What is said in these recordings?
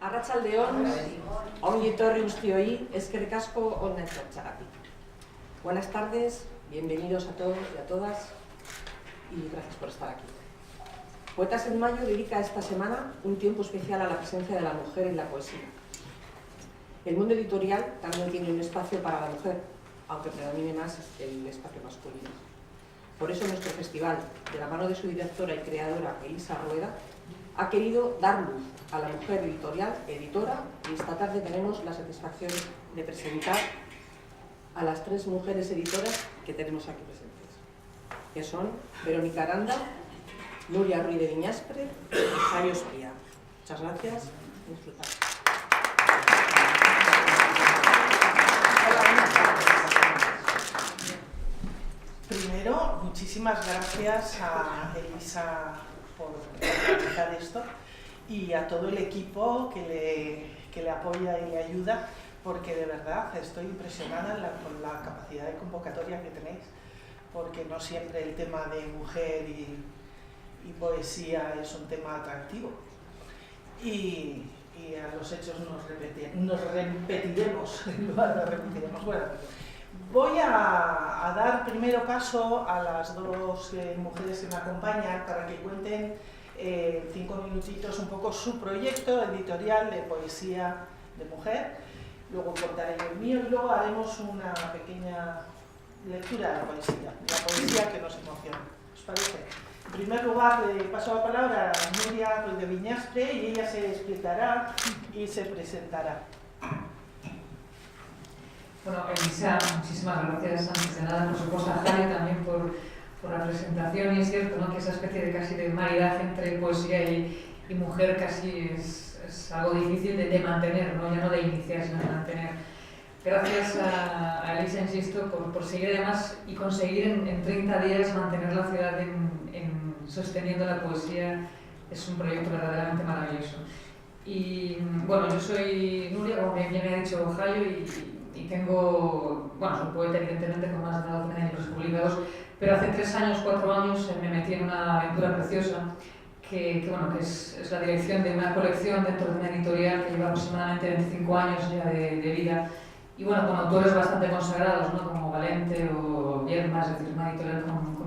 Arratsaldeon, ongi etorri guztioi, eskerrik asko hona etortzeagatik. Buenas tardes, bienvenidos a todos y a todas y gracias por estar aquí. Poetas en Mayo dedica esta semana un tiempo especial a la presencia de la mujer en la poesía. El mundo editorial también tiene un espacio para la mujer, aunque predomine más el espacio masculino. Por eso nuestro festival, de la mano de su directora y creadora Elisa Rueda, ha querido dar luz a la mujer editora, y esta tarde tenemos la satisfacción de presentar a las tres mujeres editoras que tenemos aquí presentes, que son Verónica Aranda, Nuria Ruiz de Viñaspre y Jaio Espía. Muchas gracias y disfrutad. Primero, muchísimas gracias a Elisa por organizar esto y a todo el equipo que le apoya y le ayuda, porque de verdad estoy impresionada con la capacidad de convocatoria que tenéis, porque no siempre el tema de mujer y poesía es un tema atractivo. Y a los hechos nos repetiremos en lugar de repetiremos. Bueno, voy a dar primero paso a las dos mujeres que me acompañan para que cuenten 5 minutitos un poco su proyecto editorial de poesía de mujer. Luego contaré yo el mío y luego haremos una pequeña lectura de la poesía que nos emociona. ¿Os parece? En primer lugar, le paso la palabra a Nuria Ruiz de Viñaspre y ella se explicará y se presentará. Bueno, Elisa, muchísimas gracias antes de nada, por supuesto a Jaio también por la presentación, y es cierto, ¿no?, que esa especie de casi de maridaje entre poesía y mujer casi es algo difícil de mantener, ¿no?, ya no de iniciar, sino de mantener. Gracias a Elisa, insisto, por seguir además y conseguir en 30 días mantener la ciudad sosteniendo la poesía. Es un proyecto verdaderamente maravilloso. Y bueno, yo soy Nuria, como bien me ha dicho Jaio, y tengo, bueno, soy poeta evidentemente con más de una docena de libros publicados, pero hace 3 años, 4 años me metí en una aventura preciosa que es la dirección de una colección dentro de una editorial que lleva aproximadamente 25 años ya de vida, y bueno, con autores bastante consagrados, ¿no?, como Valente o Yerma, es decir, una editorial con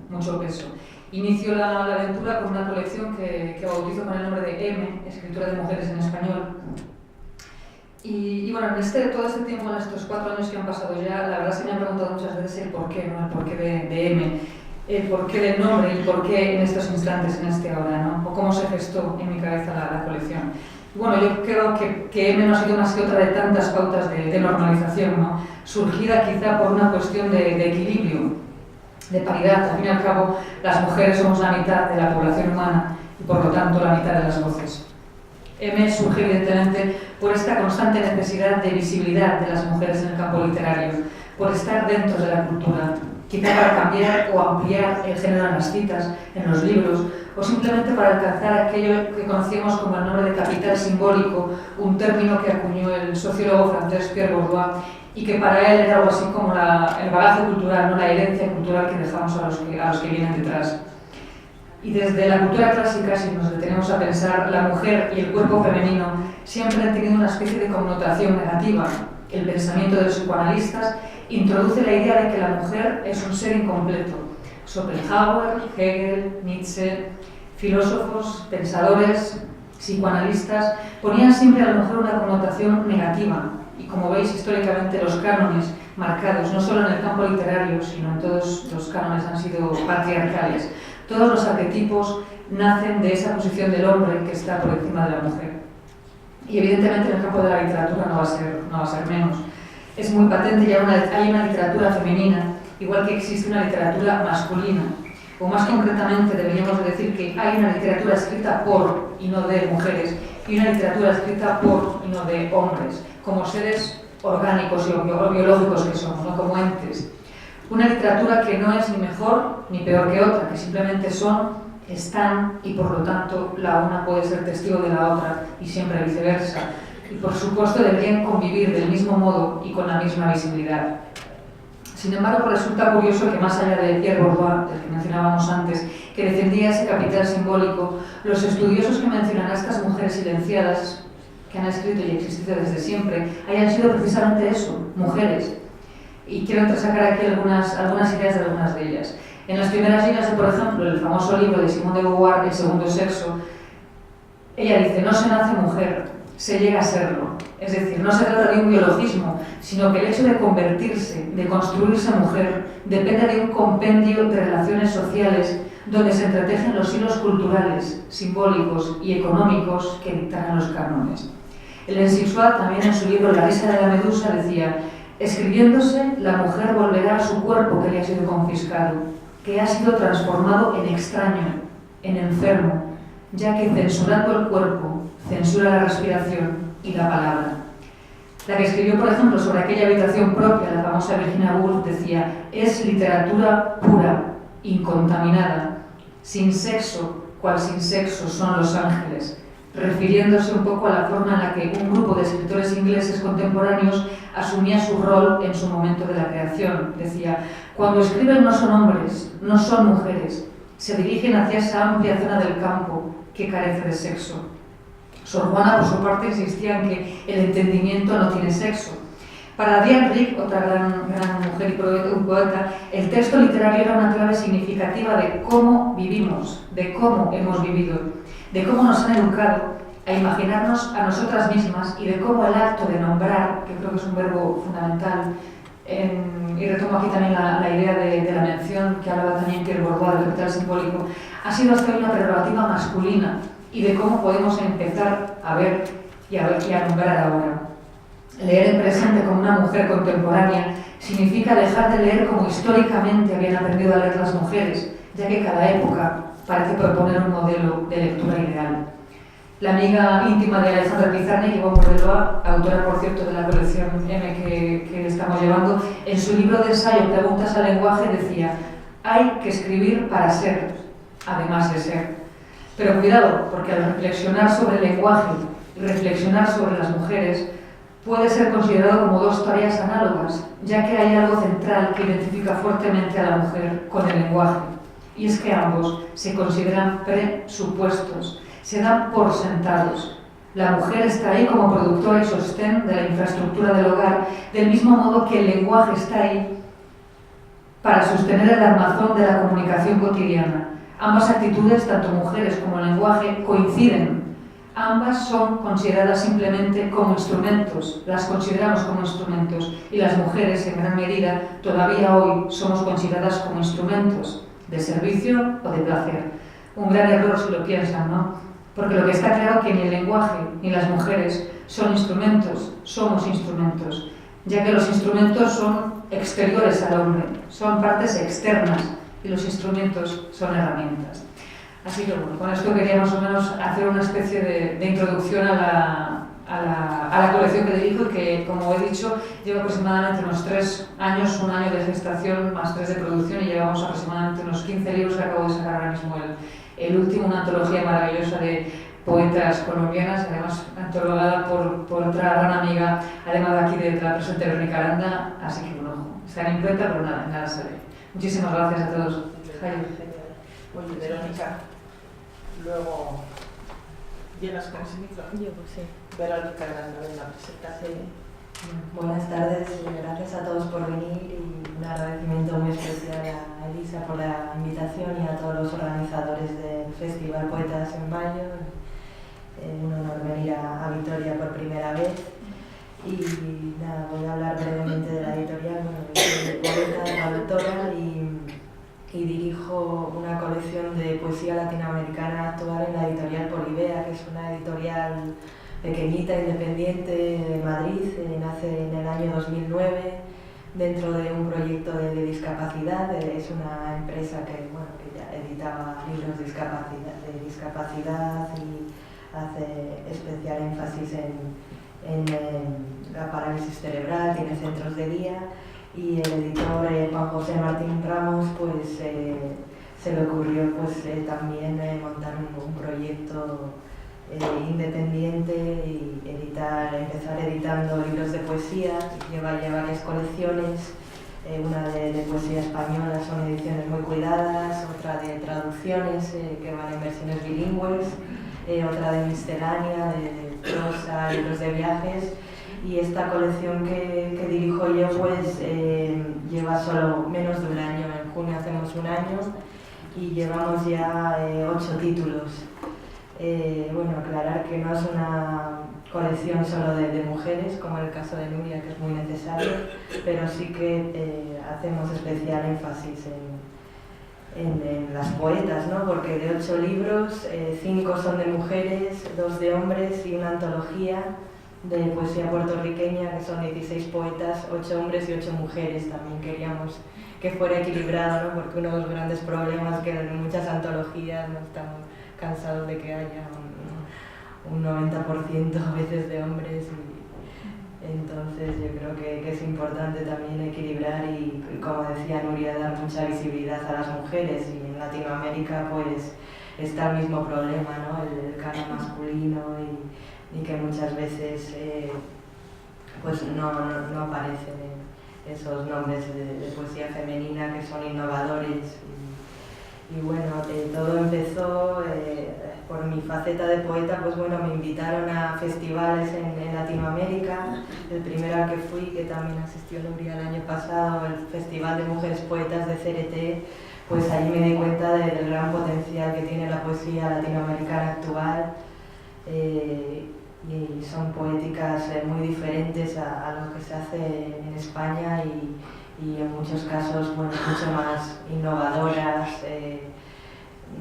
mucho peso. Inicio la aventura con una colección que bautizo con el nombre de M, Escritura de Mujeres en Español. Y bueno, todo este tiempo, en estos 4 años que han pasado ya, la verdad se me han preguntado muchas veces el porqué, ¿no?, el porqué de M, el porqué del nombre y por qué en estos instantes, en este ahora, ¿no?, o cómo se gestó en mi cabeza la colección. Y bueno, yo creo que M no ha sido más que otra de tantas pautas de normalización, ¿no?, surgida quizá por una cuestión de equilibrio, de paridad. Al fin y al cabo, las mujeres somos la mitad de la población humana y por lo tanto la mitad de las voces. M surge evidentemente por esta constante necesidad de visibilidad de las mujeres en el campo literario, por estar dentro de la cultura, quizá para cambiar o ampliar el género en las citas, en los libros, o simplemente para alcanzar aquello que conocíamos como el nombre de capital simbólico, un término que acuñó el sociólogo francés Pierre Bourdieu, y que para él era algo así como el bagaje cultural, ¿no?, la herencia cultural que dejamos a los que vienen detrás. Y desde la cultura clásica, si nos detenemos a pensar, la mujer y el cuerpo femenino siempre han tenido una especie de connotación negativa. El pensamiento de los psicoanalistas introduce la idea de que la mujer es un ser incompleto. Schopenhauer, Hegel, Nietzsche, filósofos, pensadores, psicoanalistas ponían siempre a la mujer una connotación negativa. Y como veis, históricamente los cánones marcados, no solo en el campo literario, sino en todos los cánones, han sido patriarcales. Todos los arquetipos nacen de esa posición del hombre que está por encima de la mujer. Y evidentemente en el campo de la literatura no va a ser menos. Es muy patente, ya hay una literatura femenina, igual que existe una literatura masculina. O más concretamente deberíamos decir que hay una literatura escrita por y no de mujeres, y una literatura escrita por y no de hombres, como seres orgánicos o biológicos que somos, ¿no?, como entes. Una literatura que no es ni mejor ni peor que otra, que simplemente están y por lo tanto la una puede ser testigo de la otra y siempre viceversa. Y por supuesto deberían convivir del mismo modo y con la misma visibilidad. Sin embargo, resulta curioso que más allá de Pierre Bourdieu, del que mencionábamos antes, que defendía ese capital simbólico, los estudiosos que mencionan a estas mujeres silenciadas, que han escrito y existido desde siempre, hayan sido precisamente eso, mujeres. Y quiero entresacar aquí algunas ideas de algunas de ellas. En las primeras líneas de, por ejemplo, el famoso libro de Simone de Beauvoir, El segundo sexo, ella dice: no se nace mujer, se llega a serlo. Es decir, no se trata de un biologismo, sino que el hecho de convertirse, de construirse mujer, depende de un compendio de relaciones sociales donde se entretejen los hilos culturales, simbólicos y económicos que dictarán los cánones. Hélène Sixois, también en su libro La risa de la medusa, decía: escribiéndose, la mujer volverá a su cuerpo que le ha sido confiscado, que ha sido transformado en extraño, en enfermo, ya que censurando el cuerpo, censura la respiración y la palabra. La que escribió, por ejemplo, sobre aquella habitación propia, la famosa Virginia Woolf, decía: es literatura pura, incontaminada, sin sexo, cual sin sexo son los ángeles, refiriéndose un poco a la forma en la que un grupo de escritores ingleses contemporáneos asumía su rol en su momento de la creación. Decía: cuando escriben no son hombres, no son mujeres, se dirigen hacia esa amplia zona del campo que carece de sexo. Sor Juana, por su parte, insistía en que el entendimiento no tiene sexo. Para Diane Rick, otra gran mujer y poeta, el texto literario era una clave significativa de cómo vivimos, de cómo hemos vivido, de cómo nos han educado a imaginarnos a nosotras mismas y de cómo el acto de nombrar, que creo que es un verbo fundamental, y retomo aquí también la idea de la mención que hablaba también Pierre Bourdieu del capital simbólico, ha sido hasta hoy una prerrogativa masculina, y de cómo podemos empezar a ver y a nombrar ahora. Leer en presente como una mujer contemporánea significa dejar de leer como históricamente habían aprendido a leer las mujeres, ya que cada época parece proponer un modelo de lectura ideal. La amiga íntima de Alejandra Pizarnik, Ivonne Bordeloa, autora, por cierto, de la colección M que estamos llevando, en su libro de ensayo Preguntas al lenguaje decía: hay que escribir para ser, además de ser. Pero cuidado, porque al reflexionar sobre el lenguaje y reflexionar sobre las mujeres puede ser considerado como dos tareas análogas, ya que hay algo central que identifica fuertemente a la mujer con el lenguaje, y es que ambos se consideran presupuestos, se dan por sentados. La mujer está ahí como productora y sostén de la infraestructura del hogar, del mismo modo que el lenguaje está ahí para sostener el armazón de la comunicación cotidiana. Ambas actitudes, tanto mujeres como el lenguaje, coinciden. Ambas son consideradas simplemente como instrumentos, las consideramos como instrumentos, y las mujeres, en gran medida, todavía hoy somos consideradas como instrumentos de servicio o de placer. Un gran error si lo piensan, ¿no? Porque lo que está claro es que ni el lenguaje ni las mujeres son instrumentos, somos instrumentos, ya que los instrumentos son exteriores al hombre, son partes externas, y los instrumentos son herramientas. Así que bueno, con esto quería más o menos hacer una especie de introducción a la colección que dirijo y que, como he dicho, lleva aproximadamente unos 3 años, un año de gestación más 3 de producción, y llevamos aproximadamente unos 15 libros que acabo de sacar ahora mismo. El último, una antología maravillosa de poetas colombianas, además antologada por otra gran amiga, además de aquí de la presente Verónica Aranda, así que bueno, está en imprenta, pero nada sale. Muchísimas gracias a todos. Oye, Verónica, luego llegas con ese micro. Yo pues sí. Verónica Aranda, venga, preséntate. Buenas tardes y gracias a todos por venir, y un agradecimiento muy especial a Elisa por la invitación y a todos los organizadores del Festival Poetas en Mayo. Un honor venir a Vitoria por primera vez. Y nada, voy a hablar brevemente de la editorial. Bueno, yo soy poeta, traductora y dirijo una colección de poesía latinoamericana actual en la editorial Polibea, que es una editorial pequeñita, independiente de Madrid. Nace en el año 2009 dentro de un proyecto de discapacidad. Es una empresa que ya editaba libros de discapacidad y hace especial énfasis en la parálisis cerebral, tiene centros de día, y el editor Juan José Martín Ramos pues se le ocurrió también montar un proyecto independiente y empezar editando libros de poesía. Lleva ya varias colecciones una de poesía española, son ediciones muy cuidadas, otra de traducciones que van en versiones bilingües, otra de miscelánea, de prosa, libros de viajes. Y esta colección que dirijo yo pues lleva solo menos de un año, en junio hacemos un año y llevamos ya 8 títulos. Bueno, aclarar que no es una colección solo de mujeres, como en el caso de Nuria, que es muy necesario, pero sí que hacemos especial énfasis en las poetas, ¿no? Porque de 8 libros, 5 son de mujeres, 2 de hombres y una antología de poesía puertorriqueña, que son 16 poetas, 8 hombres y 8 mujeres. También queríamos que fuera equilibrado, ¿no? Porque uno de los grandes problemas que en muchas antologías no estamos cansados de que haya un 90% a veces de hombres. Entonces yo creo que es importante también equilibrar y, como decía Nuria, dar mucha visibilidad a las mujeres. Y en Latinoamérica pues está el mismo problema, ¿no? El canon masculino y que muchas veces pues no aparecen esos nombres de poesía femenina que son innovadores. Y bueno, todo empezó por mi faceta de poeta. Pues bueno, me invitaron a festivales en Latinoamérica. El primero al que fui, que también asistió Nuria el año pasado, el Festival de Mujeres Poetas de CRT, pues ahí me di cuenta del gran potencial que tiene la poesía latinoamericana actual. Y son poéticas muy diferentes a lo que se hace en España y en muchos casos, bueno, mucho más innovadoras,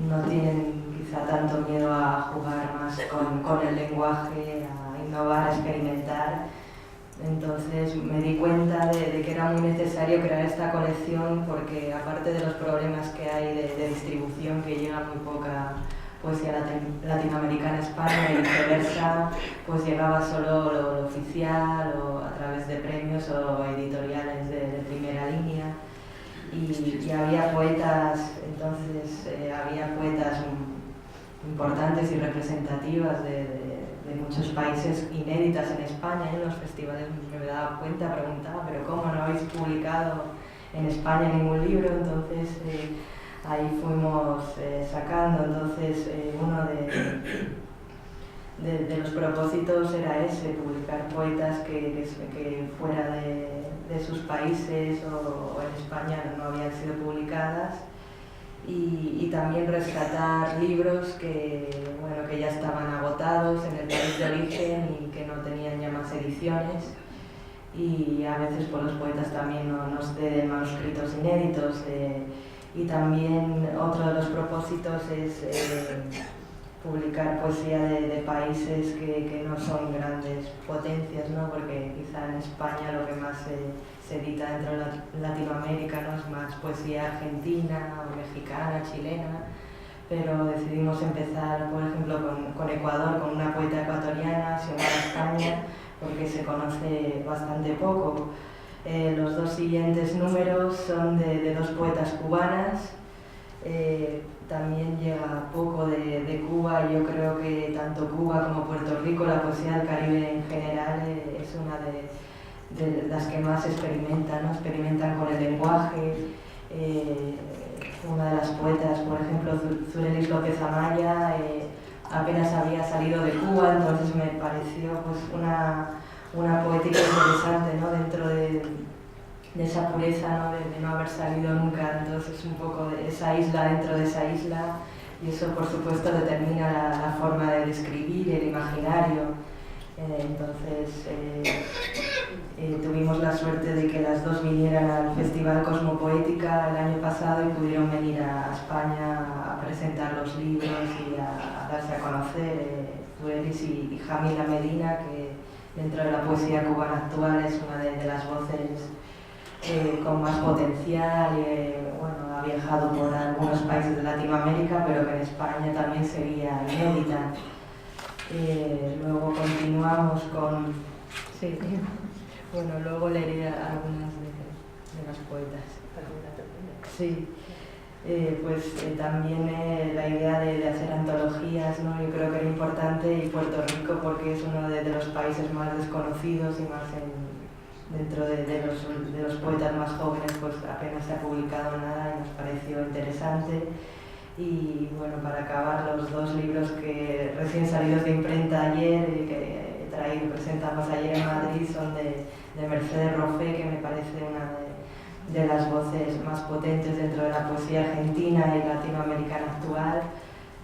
no tienen quizá tanto miedo a jugar más con el lenguaje, a innovar, a experimentar. Entonces me di cuenta de que era muy necesario crear esta colección, porque aparte de los problemas que hay de distribución, que llega muy poca poesía latinoamericana a España y viceversa, pues llegaba solo lo oficial o a través de premios o editoriales de primera línea. Y había poetas, entonces había poetas importantes y representativas de muchos países, inéditas en España. En los festivales me daba cuenta, preguntaba, pero ¿cómo no habéis publicado en España ningún libro? Entonces ahí fuimos sacando. Entonces uno de los propósitos era ese, publicar poetas que fuera de sus países o en España no habían sido publicadas, y también rescatar libros que ya estaban agotados en el país de origen y que no tenían ya más ediciones. Y a veces pues, los poetas también nos ceden manuscritos inéditos. Y también otro de los propósitos es publicar poesía de países que no son grandes potencias, ¿no? Porque quizá en España lo que más se edita dentro de Latinoamérica, ¿no? Es más poesía argentina, mexicana, chilena, pero decidimos empezar, por ejemplo, con Ecuador, con una poeta ecuatoriana, Xiomara España, porque se conoce bastante poco. Los 2 siguientes números son de 2 poetas cubanas. También llega poco de Cuba. Yo creo que tanto Cuba como Puerto Rico, la poesía del Caribe en general, es una de las que más experimentan, ¿no? Experimentan con el lenguaje. Una de las poetas, por ejemplo, Zurelis López Amaya, apenas había salido de Cuba, entonces me pareció pues, una poética interesante, ¿no? Dentro de esa pureza, ¿no? De no haber salido nunca. Entonces un poco de esa isla dentro de esa isla, y eso por supuesto determina la forma de describir, el imaginario. Entonces tuvimos la suerte de que las 2 vinieran al Festival Cosmopoética el año pasado y pudieron venir a España a presentar los libros y a darse a conocer. Zurelis y Jamila Medina, que dentro de la poesía cubana actual es una de las voces con más potencial. Bueno, ha viajado por algunos países de Latinoamérica, pero que en España también seguía inédita. Luego continuamos con... Sí, bueno, luego leeré algunas de las poetas. Sí. También la idea de hacer antologías, ¿no? Yo creo que era importante, y Puerto Rico porque es uno de los países más desconocidos y más dentro de los poetas más jóvenes pues apenas se ha publicado nada y nos pareció interesante. Y bueno, para acabar, los 2 libros que recién salidos de imprenta ayer y que he traído presentamos ayer en Madrid son de Mercedes Roffé, que me parece una de las voces más potentes dentro de la poesía argentina y latinoamericana actual,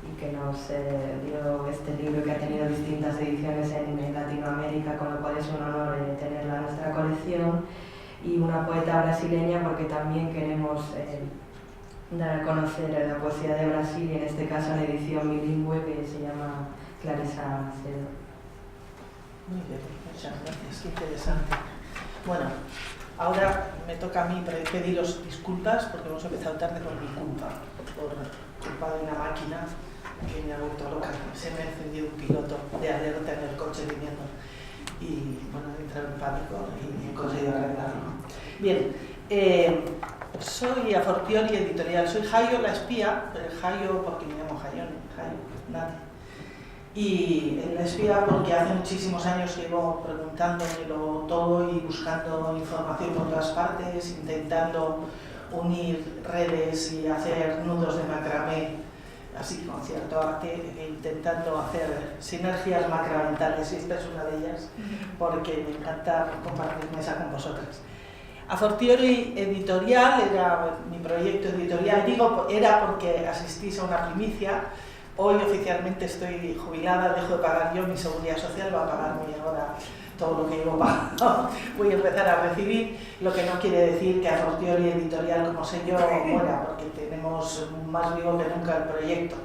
y que nos dio este libro, que ha tenido distintas ediciones en Latinoamérica, con lo cual es un honor tenerla en nuestra colección. Y una poeta brasileña, porque también queremos dar a conocer la poesía de Brasil, y en este caso en edición bilingüe, que se llama Clarissa Macedo. Muy bien, muchas gracias, qué interesante. Bueno, ahora me toca a mí pediros disculpas porque hemos empezado tarde por mi culpa, por culpa de una máquina que me ha vuelto loca. Se me ha encendido un piloto de alerta en el coche viniendo y bueno, he entrado en pánico y he conseguido arreglarlo. Bien, soy a fortiori editorial, soy Jayo la espía, pero Jayo porque me llamo Jayo nadie. Y en la espía porque hace muchísimos años llevo preguntándomelo todo y buscando información por todas partes, intentando unir redes y hacer nudos de macramé, así con cierto arte, e intentando hacer sinergias macramentales, y esta es una de ellas, porque me encanta compartir mesa con vosotras. A fortiori editorial era mi proyecto editorial, digo era porque asistís a una primicia. Hoy oficialmente estoy jubilada, dejo de pagar yo mi seguridad social, va a pagarme ahora todo lo que llevo pagado. Voy a empezar a recibir, lo que no quiere decir que a fortiori editorial, como sé yo, muera, porque tenemos más vivo que nunca el proyecto.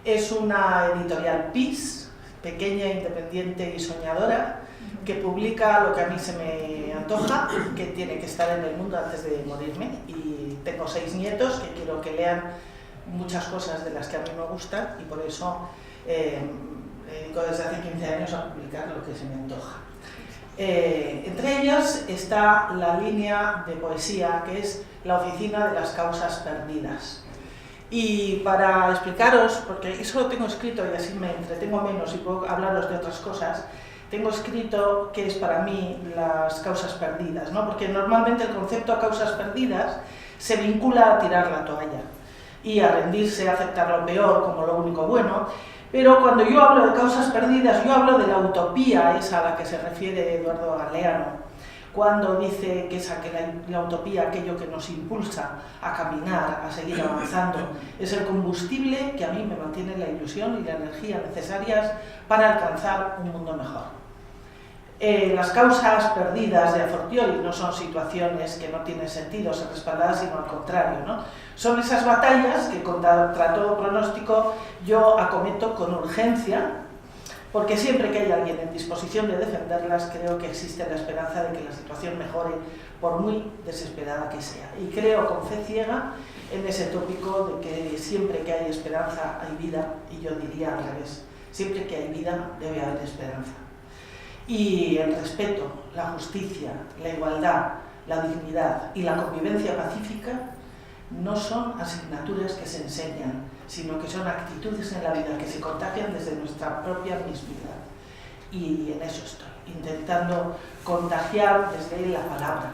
Es una editorial PIS, pequeña, independiente y soñadora, que publica lo que a mí se me antoja, que tiene que estar en el mundo antes de morirme, y tengo 6 nietos que quiero que lean muchas cosas de las que a mí me gustan, y por eso me dedico desde hace 15 años a publicar lo que se me antoja. Entre ellas está la línea de poesía, que es la Oficina de las Causas Perdidas. Y para explicaros, porque eso lo tengo escrito y así me entretengo menos y puedo hablaros de otras cosas, tengo escrito qué es para mí las causas perdidas, ¿no? Porque normalmente el concepto de causas perdidas se vincula a tirar la toalla y a rendirse, a aceptar lo peor como lo único bueno, pero cuando yo hablo de causas perdidas, yo hablo de la utopía esa a la que se refiere Eduardo Galeano, cuando dice que la utopía, aquello que nos impulsa a caminar, a seguir avanzando, es el combustible que a mí me mantiene la ilusión y la energía necesarias para alcanzar un mundo mejor. Las causas perdidas de a fortiori no son situaciones que no tienen sentido ser respaldadas, sino al contrario, ¿no? Son esas batallas que contra todo pronóstico yo acometo con urgencia, porque siempre que hay alguien en disposición de defenderlas, creo que existe la esperanza de que la situación mejore, por muy desesperada que sea. Y creo con fe ciega en ese tópico de que siempre que hay esperanza hay vida, y yo diría al revés, siempre que hay vida debe haber esperanza. Y el respeto, la justicia, la igualdad, la dignidad y la convivencia pacífica no son asignaturas que se enseñan, sino que son actitudes en la vida que se contagian desde nuestra propia mismidad. Y en eso estoy, intentando contagiar desde la palabra,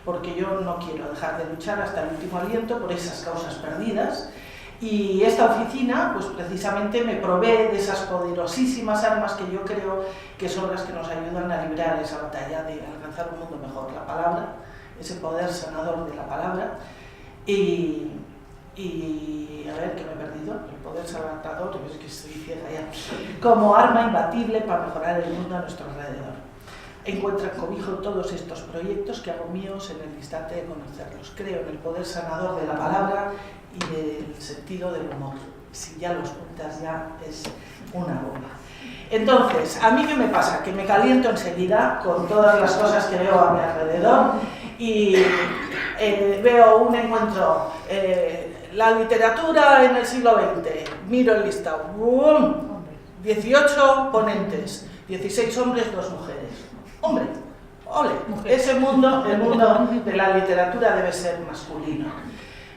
porque yo no quiero dejar de luchar hasta el último aliento por esas causas perdidas. Y esta oficina, pues precisamente me provee de esas poderosísimas armas que yo creo que son las que nos ayudan a librar esa batalla de alcanzar un mundo mejor. La palabra, ese poder sanador de la palabra, y a ver, que me he perdido, el poder sanador, es que estoy ciega ya, como arma imbatible para mejorar el mundo a nuestro alrededor. Encuentran cobijo todos estos proyectos que hago míos en el instante de conocerlos. Creo en el poder sanador de la palabra y del sentido del humor. Si ya los juntas ya es una bomba. Entonces, ¿a mí qué me pasa? Que me caliento enseguida con todas las cosas que veo a mi alrededor y veo un encuentro, la literatura en el siglo XX, miro el listado, ¡bum! 18 ponentes, 16 hombres, 2 mujeres. ¡Hombre! ¡Ole! Ese mundo, el mundo de la literatura debe ser masculino.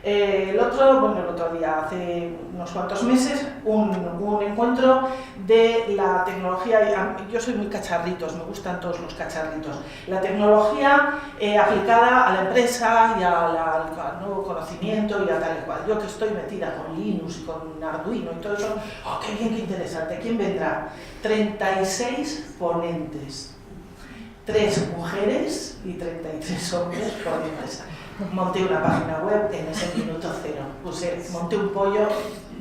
El otro día, hace unos cuantos meses, un encuentro de la tecnología. Yo soy muy cacharritos, me gustan todos los cacharritos. La tecnología aplicada a la empresa y al nuevo conocimiento y a tal y cual. Yo que estoy metida con Linux y con Arduino y todo eso, ¡oh, qué bien, qué interesante! ¿Quién vendrá? 36 ponentes. 3 mujeres y 33 hombres ponentes. Monté una página web en ese minuto cero. Monté un pollo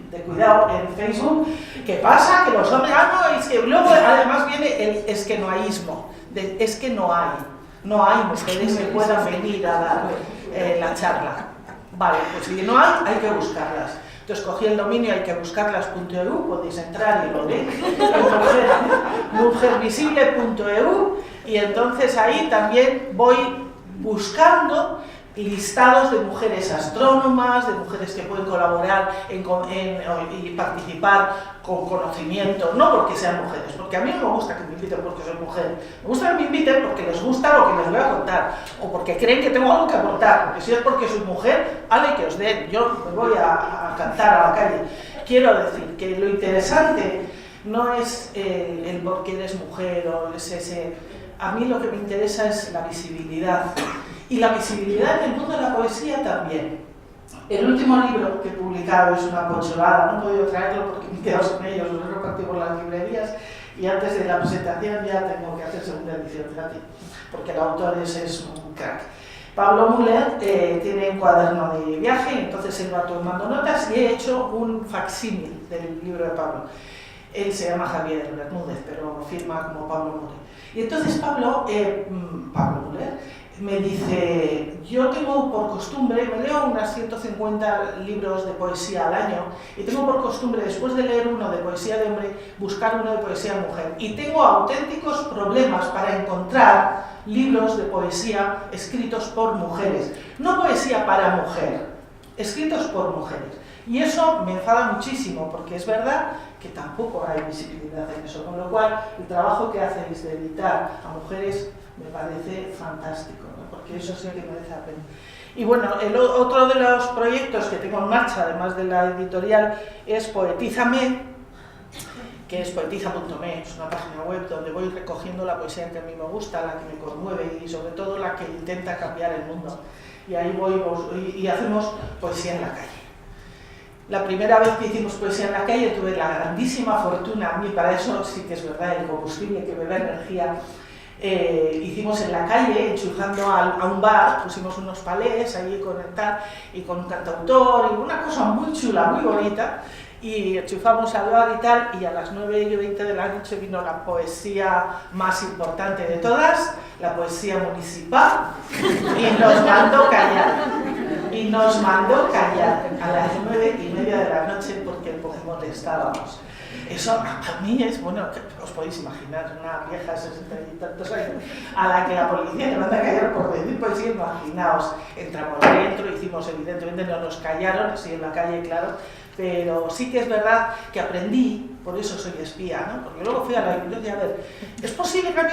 de cuidado en Facebook. ¿Qué pasa? Que los hombres... es que luego además viene el es que noísmo. Es que no hay mujeres que puedan venir a dar la charla. Vale, pues si no hay que buscarlas. Entonces cogí el dominio haykebuscarlas.eu, podéis entrar y lo veis, mujervisible.eu, y entonces ahí también voy buscando listados de mujeres astrónomas, de mujeres que pueden colaborar y participar con conocimiento, no porque sean mujeres, porque a mí no me gusta que me inviten porque soy mujer, me gusta que me inviten porque les gusta lo que les voy a contar, o porque creen que tengo algo que aportar, porque si es porque soy mujer, ale que os den, yo me voy a cantar a la calle. Quiero decir que lo interesante no es el por qué eres mujer o es ese... A mí lo que me interesa es la visibilidad. Y la visibilidad en el mundo de la poesía también. El último libro que he publicado es una pocholada, no he podido traerlo porque me he quedado sin ellos, los he repartido por las librerías y antes de la presentación ya tengo que hacer segunda edición, fíjate, porque el autor es un crack. Pablo Müller tiene un cuaderno de viaje, entonces él va tomando notas y he hecho un facsímil del libro de Pablo. Él se llama Javier Bermúdez, pero firma como Pablo Müller. Y entonces Pablo Müller me dice, yo tengo por costumbre, me leo unas 150 libros de poesía al año y tengo por costumbre, después de leer uno de poesía de hombre, buscar uno de poesía de mujer. Y tengo auténticos problemas para encontrar libros de poesía escritos por mujeres. No poesía para mujer, escritos por mujeres. Y eso me enfada muchísimo, porque es verdad que tampoco hay visibilidad en eso, con lo cual el trabajo que hacéis de editar a mujeres me parece fantástico, ¿no? Porque eso sí que merece la pena. Y bueno, otro de los proyectos que tengo en marcha, además de la editorial, es Poetízame, que es poetiza.me, es una página web donde voy recogiendo la poesía que a mí me gusta, la que me conmueve y sobre todo la que intenta cambiar el mundo. Y ahí voy y hacemos poesía en la calle. La primera vez que hicimos poesía en la calle tuve la grandísima fortuna, a mí para eso sí que es verdad, el combustible que me da energía. Hicimos en la calle, enchufando a un bar, pusimos unos palés allí con el tal y con un cantautor y una cosa muy chula, muy bonita, y enchufamos al bar y tal, y a las 9:20 de la noche vino la poesía más importante de todas, la poesía municipal, y nos mandó callar. Y nos mandó callar a las 9:30 de la noche porque molestábamos. Eso a mí es, bueno, os podéis imaginar, una vieja de 60 y tantos años a la que la policía le manda a callar por decir poesía, imaginaos. Entramos dentro, hicimos, evidentemente no nos callaron, así en la calle, claro, pero sí que es verdad que aprendí, por eso soy espía, ¿no? Porque luego fui a la biblioteca a ver, es posible que a mí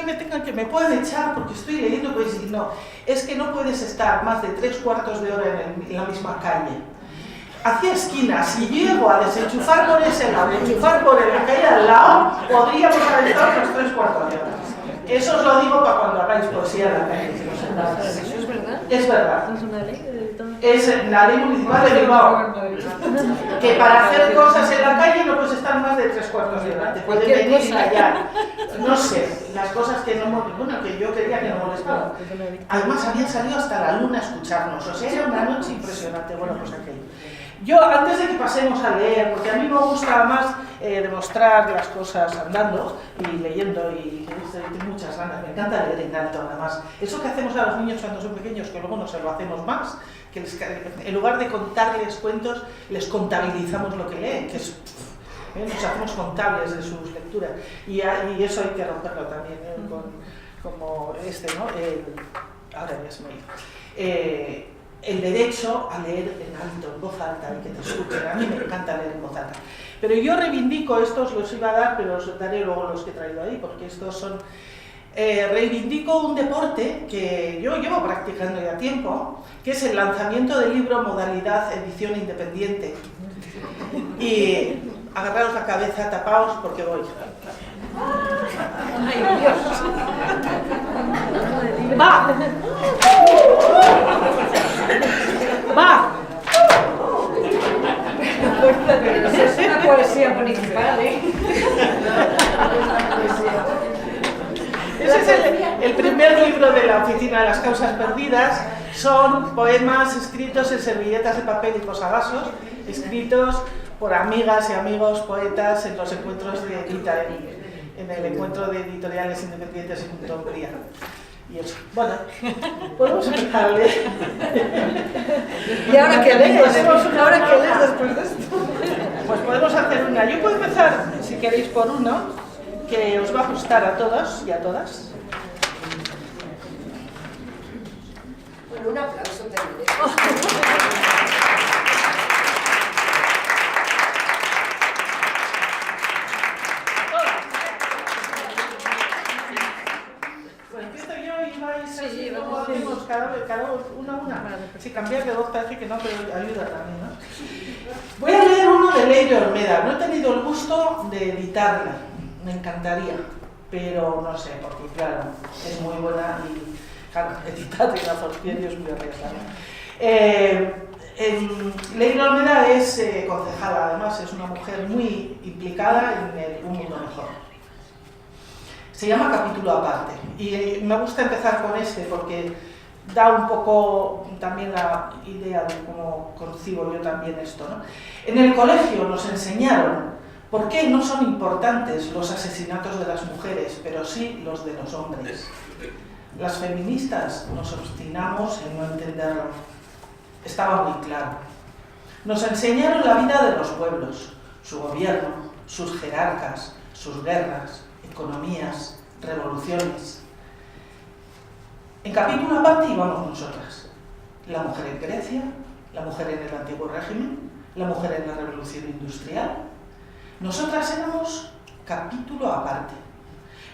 me puedan echar porque estoy leyendo poesía. No, es que no puedes estar más de 3/4 de hora en la misma calle. Hacía esquinas, si llego a desenchufar por ese lado, enchufar por la calle al lado, podríamos haber estado los 3/4 de hora. Eso os lo digo para cuando hagáis poesía en la calle. ¿Eso es verdad? Es verdad. ¿Es una ley? Es la ley municipal de Bilbao, que para hacer cosas en la calle no puedes estar más de 3/4 de hora, te pueden venir y callar. No sé, las cosas que no, bueno, que yo quería que no molestaban. Además habían salido hasta la luna a escucharnos, o sea, era una noche impresionante. Bueno, pues aquello. Yo, antes de que pasemos a leer, porque a mí me gusta más demostrar las cosas andando y leyendo, y tengo muchas ganas, me encanta leer en alto, además. Eso que hacemos a los niños cuando son pequeños, que luego no se lo hacemos más, que en lugar de contarles cuentos, les contabilizamos lo que leen, que es... nos hacemos contables de sus lecturas, y eso hay que romperlo también, como ¿no? Ahora ya se me ha ido. El derecho a leer en alto, en voz alta, y que te escuchen. A mí me encanta leer en voz alta. Pero yo reivindico, estos los iba a dar, pero os daré luego los que he traído ahí, porque estos son... reivindico un deporte que yo llevo practicando ya tiempo, que es el lanzamiento del libro modalidad edición independiente. Y agarraros la cabeza, tapaos porque voy. ¡Ay, Dios! ¡Va! ¡Va! Pero eso es una poesía municipal, ¿eh? Ese es el primer libro de la Oficina de las Causas Perdidas. Son poemas escritos en servilletas de papel y posavasos, escritos por amigas y amigos poetas en los encuentros de en el encuentro de editoriales independientes en Hungría. Y eso. Bueno, podemos empezar a leer. ¿Y ahora qué lees? ¿Ahora qué lees después de esto? Pues podemos hacer una. Yo puedo empezar, si queréis, por uno que os va a gustar a todos y a todas. Bueno, un aplauso te merece. Sí, luego hacemos cada una. Si cambiar de voz parece que no, pero ayuda también, ¿no? Voy a leer uno de Leire Olmeda. No he tenido el gusto de editarla, me encantaría, pero no sé, porque claro, es muy buena y claro, editar en la Fortieri es muy arriesgada. Leire Olmeda es concejala, además es una mujer muy implicada en el Un Mundo Mejor. Se llama Capítulo Aparte y me gusta empezar con este porque da un poco también la idea de cómo concibo yo también esto, ¿no? En el colegio nos enseñaron por qué no son importantes los asesinatos de las mujeres, pero sí los de los hombres. Las feministas nos obstinamos en no entenderlo. Estaba muy claro. Nos enseñaron la vida de los pueblos, su gobierno, sus jerarcas, sus guerras, economías, revoluciones. En Capítulo Aparte íbamos nosotras. La mujer en Grecia, la mujer en el antiguo régimen, la mujer en la revolución industrial. Nosotras éramos capítulo aparte.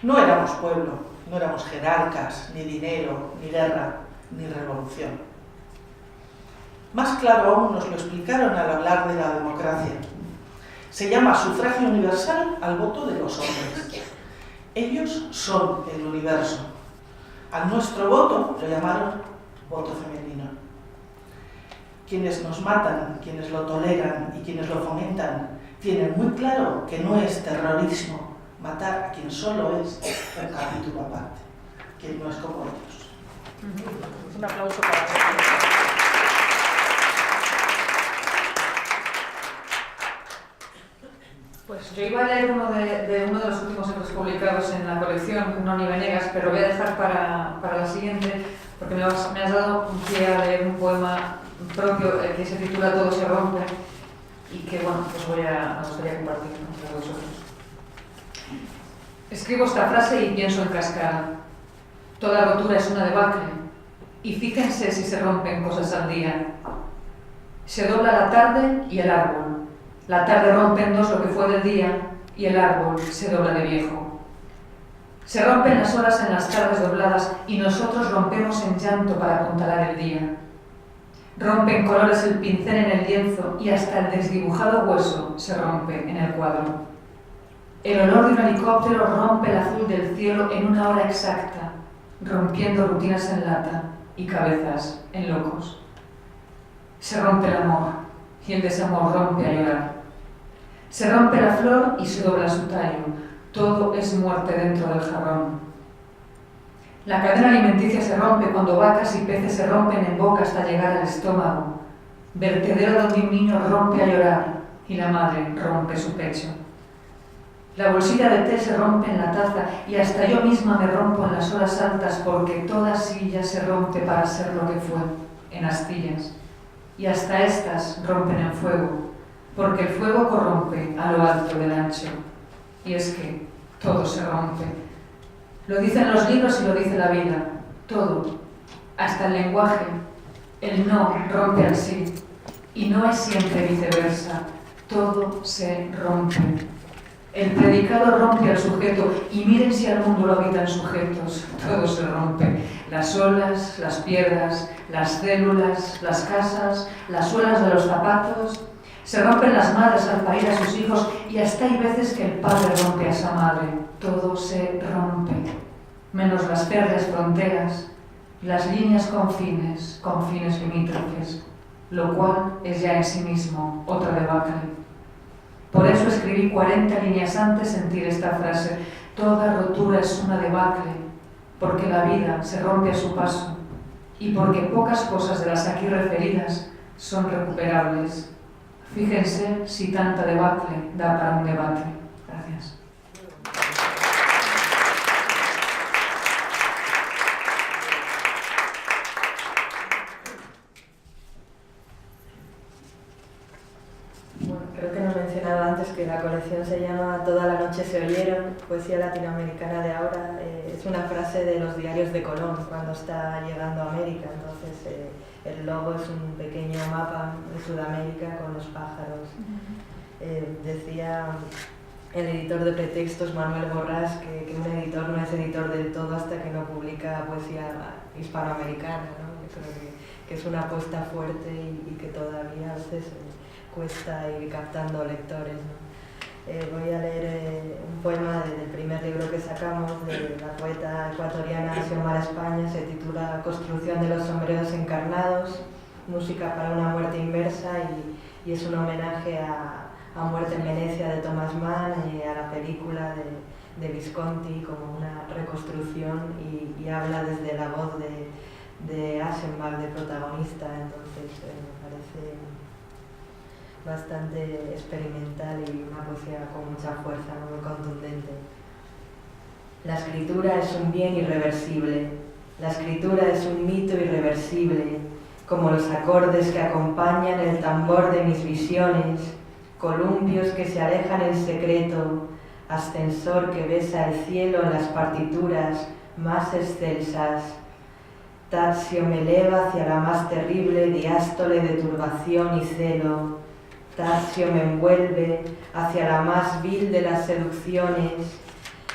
No éramos pueblo, no éramos jerarcas, ni dinero, ni guerra, ni revolución. Más claro aún nos lo explicaron al hablar de la democracia. Se llama sufragio universal al voto de los hombres. Ellos son el universo. A nuestro voto lo llamaron voto femenino. Quienes nos matan, quienes lo toleran y quienes lo fomentan, tienen muy claro que no es terrorismo matar a quien solo es un capítulo aparte, quien no es como ellos. Un aplauso para ellos. Pues yo iba a leer uno de uno de los últimos libros publicados en la colección Noni Venegas, pero voy a dejar para la siguiente, porque me has dado un pie a leer un poema propio que se titula Todo se rompe y que, bueno, pues me gustaría compartir entre vosotros. Escribo esta frase y pienso en cascada. Toda rotura es una debacle, y fíjense si se rompen cosas al día. Se dobla la tarde y el árbol. La tarde rompe en dos lo que fue del día y el árbol se dobla de viejo. Se rompen las horas en las tardes dobladas y nosotros rompemos en llanto para apuntalar el día. Rompen colores el pincel en el lienzo y hasta el desdibujado hueso se rompe en el cuadro. El olor de un helicóptero rompe el azul del cielo en una hora exacta, rompiendo rutinas en lata y cabezas en locos. Se rompe el amor y el desamor rompe a llorar. Se rompe la flor y se dobla su tallo. Todo es muerte dentro del jarrón. La cadena alimenticia se rompe cuando vacas y peces se rompen en boca hasta llegar al estómago. Vertedero donde un niño rompe a llorar y la madre rompe su pecho. La bolsita de té se rompe en la taza y hasta yo misma me rompo en las horas altas porque toda silla se rompe para ser lo que fue, en astillas. Y hasta estas rompen en fuego, porque el fuego corrompe a lo alto del ancho. Y es que todo se rompe. Lo dicen los libros y lo dice la vida. Todo, hasta el lenguaje. El no rompe al sí. Y no es siempre viceversa. Todo se rompe. El predicado rompe al sujeto y miren si al mundo lo habitan sujetos. Todo se rompe. Las olas, las piedras, las células, las casas, las suelas de los zapatos. Se rompen las madres al parir a sus hijos y hasta hay veces que el padre rompe a esa madre. Todo se rompe. Menos las férreas fronteras, las líneas con fines limítrofes, lo cual es ya en sí mismo otra debacle. Por eso escribí 40 líneas antes sentir esta frase: toda rotura es una debacle, porque la vida se rompe a su paso y porque pocas cosas de las aquí referidas son recuperables. Fíjense si tanta debacle da para un debate. Gracias. Creo que no he mencionado antes que la colección se llama Toda la noche se oyeron, poesía latinoamericana de ahora. Es una frase de los diarios de Colón cuando está llegando a América. Entonces el logo es un pequeño mapa de Sudamérica con los pájaros. Decía el editor de Pretextos, Manuel Borrás, que un editor no es editor del todo hasta que no publica poesía hispanoamericana, ¿no? Yo creo que es una apuesta fuerte y que todavía a veces cuesta ir captando lectores, ¿no? Voy a leer un poema del primer libro que sacamos de la poeta ecuatoriana Xiomara España. Se titula Construcción de los sombreros encarnados, música para una muerte inversa, y es un homenaje a Muerte en Venecia de Thomas Mann y a la película de Visconti como una reconstrucción, y habla desde la voz de Aschenbach, de protagonista. Entonces me parece bastante experimental y una poesía con mucha fuerza, muy contundente. La escritura es un bien irreversible. La escritura es un mito irreversible, como los acordes que acompañan el tambor de mis visiones, columpios que se alejan en secreto, ascensor que besa el cielo en las partituras más excelsas. Tazio me eleva hacia la más terrible diástole de turbación y celo. Tazio me envuelve hacia la más vil de las seducciones,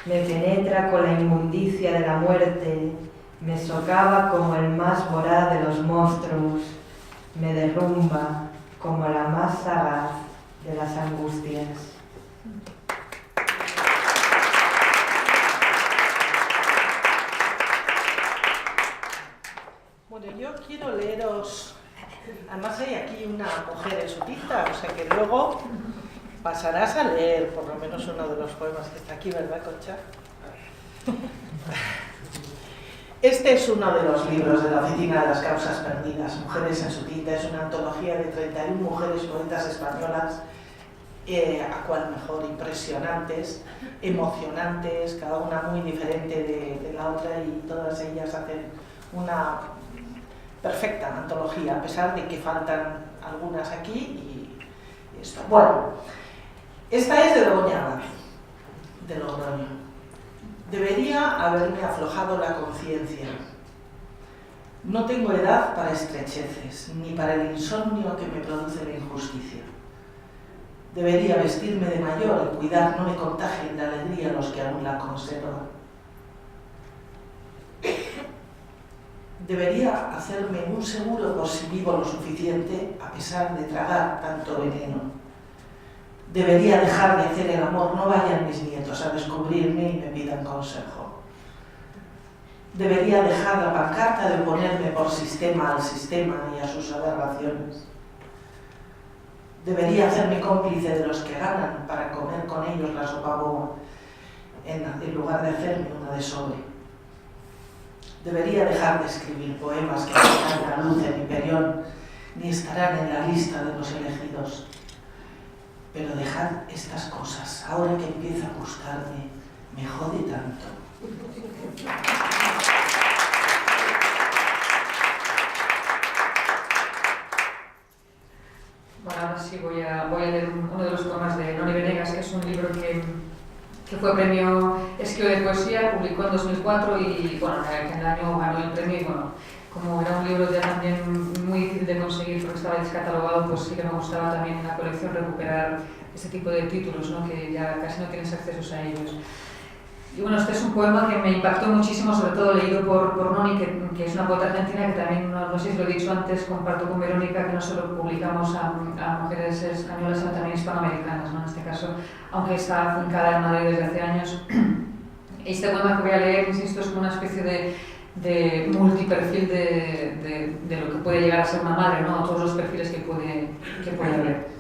me penetra con la inmundicia de la muerte, me socava como el más voraz de los monstruos, me derrumba como la más sagaz de las angustias. Bueno, yo quiero leeros. Además hay aquí una mujer en su tinta, o sea que luego pasarás a leer por lo menos uno de los poemas que está aquí, ¿verdad, Concha? Este es uno de los libros de la Oficina de las Causas Perdidas, Mujeres en su tinta. Es una antología de 31 mujeres poetas españolas, a cual mejor, impresionantes, emocionantes, cada una muy diferente de la otra, y todas ellas hacen una perfecta antología, a pesar de que faltan algunas aquí y esto. Bueno, esta es de Begoña Abad, de Logroño. Debería haberme aflojado la conciencia. No tengo edad para estrecheces, ni para el insomnio que me produce la injusticia. Debería vestirme de mayor y cuidar no me contagien de alegría los que aún la conservan. Debería hacerme un seguro por si vivo lo suficiente, a pesar de tragar tanto veneno. Debería dejar de hacer el amor, no vayan mis nietos a descubrirme y me pidan consejo. Debería dejar la pancarta de oponerme por sistema al sistema y a sus aberraciones. Debería hacerme cómplice de los que ganan para comer con ellos la sopa boba, en lugar de hacerme una de sobre. Debería dejar de escribir poemas que no están a luz en Hiperión, ni estarán en la lista de los elegidos. Pero dejad estas cosas, ahora que empieza a gustarme, me jode tanto. Bueno, ahora sí voy a leer uno de los poemas de Noni Venegas, que es un libro que fue premio Esquio de Poesía, publicó en 2004 y bueno, en el año ganó el premio, y bueno, como era un libro ya también muy difícil de conseguir porque estaba descatalogado, pues sí que me gustaba también en la colección recuperar este tipo de títulos, ¿no? Que ya casi no tienes acceso a ellos. Y bueno, este es un poema que me impactó muchísimo, sobre todo leído por Noni, que es una poeta argentina que también, no sé si lo he dicho antes, comparto con Verónica, que no solo publicamos a mujeres españolas, sino también hispanoamericanas, ¿no? En este caso, aunque está afincada en Madrid desde hace años. Este poema que voy a leer, insisto, es como una especie de multiperfil de lo que puede llegar a ser una madre, ¿no? Todos los perfiles que puede haber.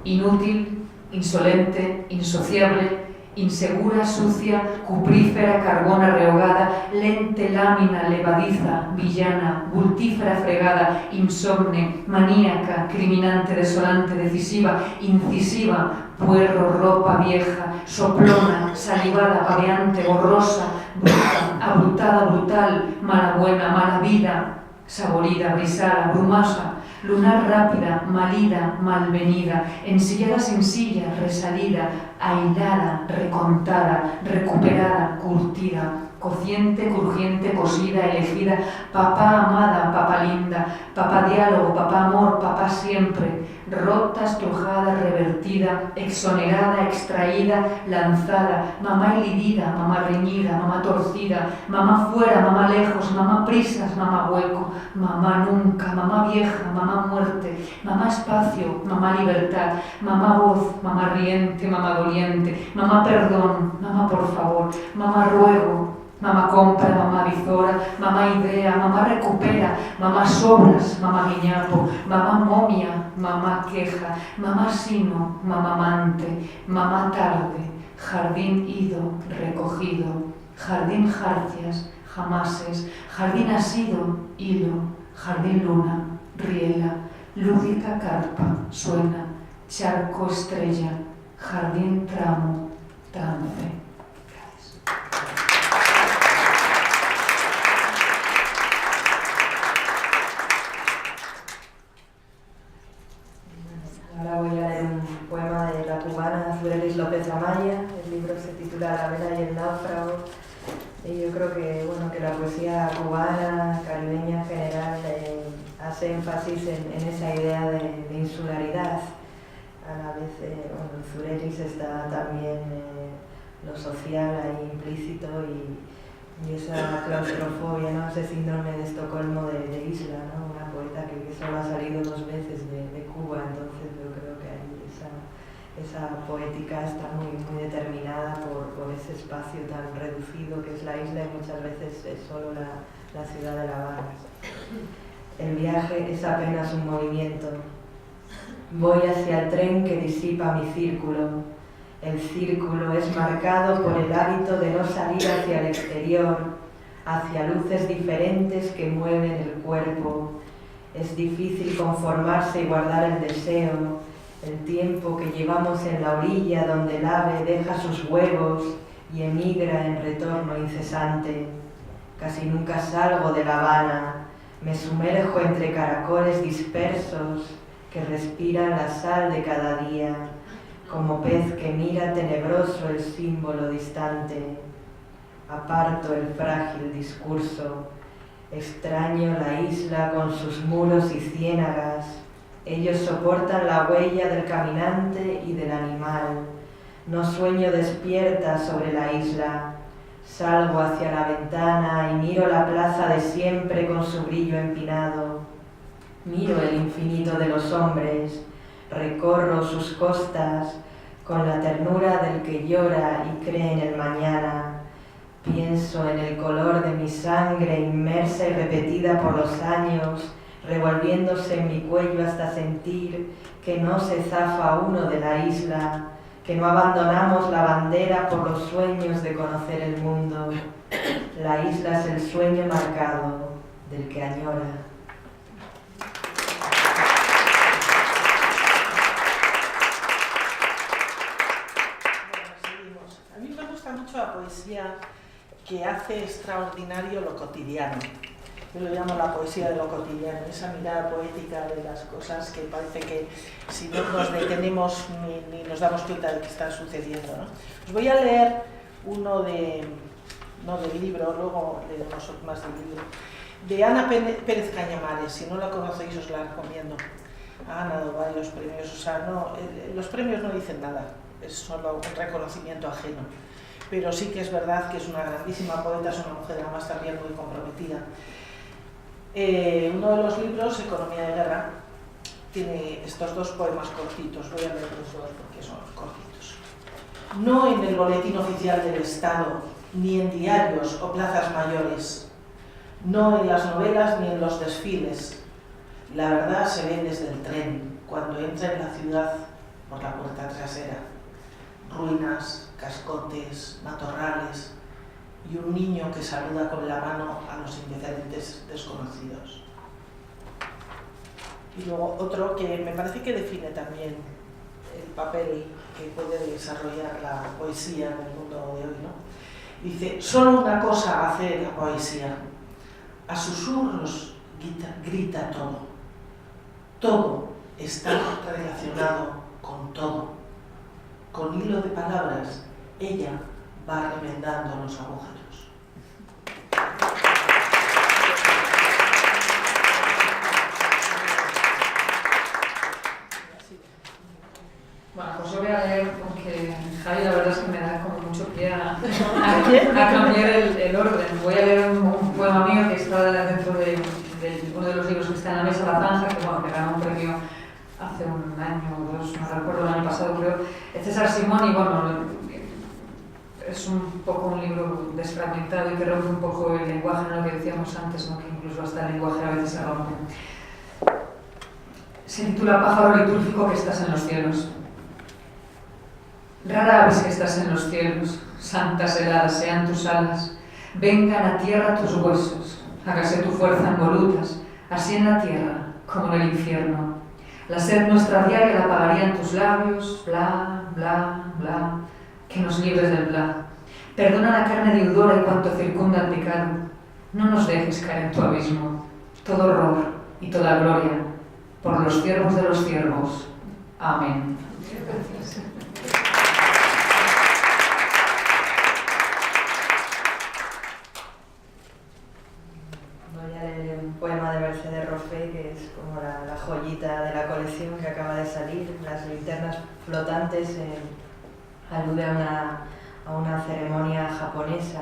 Inútil, insolente, insociable, insegura, sucia, cuprífera, carbona rehogada, lente, lámina, levadiza, villana, bultífera fregada, insomne, maníaca, criminante, desolante, decisiva, incisiva, puerro, ropa vieja, soplona, salivada, paveante, borrosa, bruta, abrutada, brutal, mala buena, mala vida, saborida, brisada, brumosa, lunar rápida, malida, malvenida, ensillada sin silla, resalida, ahilada, recontada, recuperada, curtida, cociente, crujiente, cosida, elegida, papá amada, papá linda, papá diálogo, papá amor, papá siempre, rota, estrujada, revertida, exonerada, extraída, lanzada, mamá elidida, mamá reñida, mamá torcida, mamá fuera, mamá lejos, mamá prisas, mamá hueco, mamá nunca, mamá vieja, mamá muerte, mamá espacio, mamá libertad, mamá voz, mamá riente, mamá doliente, mamá perdón, mamá por favor, mamá ruego, mamá compra, mamá visora, mamá idea, mamá recupera, mamá sobras, mamá guiñapo, mamá momia, mamá queja, mamá sino, mamá amante, mamá tarde, jardín ido, recogido, jardín jarcias, jamases, jardín asido, hilo, jardín luna, riela, lúdica carpa, suena, charco estrella, jardín tramo, trance. Ahora voy a leer un poema de la cubana Zurelis López Amaya. El libro se titula La vela y el náufrago. Y yo creo que, bueno, que la poesía cubana, caribeña en general, hace énfasis en esa idea de insularidad. A la vez, bueno, en Zurelis está también lo social ahí implícito y esa claustrofobia, ¿no? Ese síndrome de Estocolmo de isla, ¿no? Una poeta que solo ha salido 2 veces de Cuba, entonces yo creo que ahí esa poética está muy determinada por ese espacio tan reducido que es la isla y muchas veces es solo la ciudad de La Habana. El viaje es apenas un movimiento. Voy hacia el tren que disipa mi círculo. El círculo es marcado por el hábito de no salir hacia el exterior, hacia luces diferentes que mueven el cuerpo. Es difícil conformarse y guardar el deseo, el tiempo que llevamos en la orilla donde el ave deja sus huevos y emigra en retorno incesante. Casi nunca salgo de La Habana, me sumerjo entre caracoles dispersos que respiran la sal de cada día, como pez que mira tenebroso el símbolo distante. Aparto el frágil discurso, extraño la isla con sus muros y ciénagas. Ellos soportan la huella del caminante y del animal. No sueño despierta sobre la isla. Salgo hacia la ventana y miro la plaza de siempre con su brillo empinado. Miro el infinito de los hombres, recorro sus costas con la ternura del que llora y cree en el mañana. Pienso en el color de mi sangre inmersa y repetida por los años, revolviéndose en mi cuello hasta sentir que no se zafa uno de la isla, que no abandonamos la bandera por los sueños de conocer el mundo. La isla es el sueño marcado del que añora. A mí me gusta mucho la poesía que hace extraordinario lo cotidiano. Yo lo llamo la poesía de lo cotidiano, esa mirada poética de las cosas que parece que si no nos detenemos ni nos damos cuenta de que están sucediendo, ¿no? Os voy a leer uno no del libro, luego leeremos más del libro, de Ana Pérez Cañamares. Si no la conocéis os la recomiendo. ha ganado varios premios, o sea, los premios no dicen nada, es solo un reconocimiento ajeno. Pero sí que es verdad que es una grandísima poeta, es una mujer además también muy comprometida. Uno de los libros, Economía de Guerra, tiene estos dos poemas cortitos, voy a leer los dos porque son cortitos. No en el boletín oficial del Estado, ni en diarios o plazas mayores, no en las novelas ni en los desfiles. La verdad se ve desde el tren, cuando entra en la ciudad por la puerta trasera. Ruinas, cascotes, matorrales y un niño que saluda con la mano a los indiferentes desconocidos. Y luego otro que me parece que define también el papel que puede desarrollar la poesía en el mundo de hoy, ¿no? Dice, solo una cosa hace la poesía. A susurros grita todo. Todo está relacionado con todo. Con hilo de palabras, ella va remendando los agujeros. Bueno, pues yo voy a leer porque Javi la verdad es que me da como mucho pie a cambiar el orden. Voy a leer un poema mío que está dentro de uno de los libros que está en la mesa, La Zanja, que bueno, que ganó un premio hace un año o dos, no recuerdo, el año pasado creo, es César Simón y bueno, es un poco un libro desfragmentado y que rompe un poco el lenguaje, ¿no? Lo que decíamos antes, ¿no? Que incluso hasta el lenguaje a veces se rompe. Se titula Pájaro litúrgico que estás en los cielos. Rara avis que estás en los cielos, santas heladas sean tus alas, vengan a tierra tus huesos, hágase tu fuerza en volutas, así en la tierra como en el infierno. La sed nuestra diaria la apagarían tus labios, bla, bla, bla, que nos libres del bla. Perdona la carne deudora y cuanto circunda el pecado. No nos dejes caer en tu abismo. Todo horror y toda gloria, por los ciervos de los ciervos. Amén. Voy a leer un poema de Mercedes Roffé, que es como la joyita de la colección que acaba de salir. Las linternas flotantes alude a una ceremonia japonesa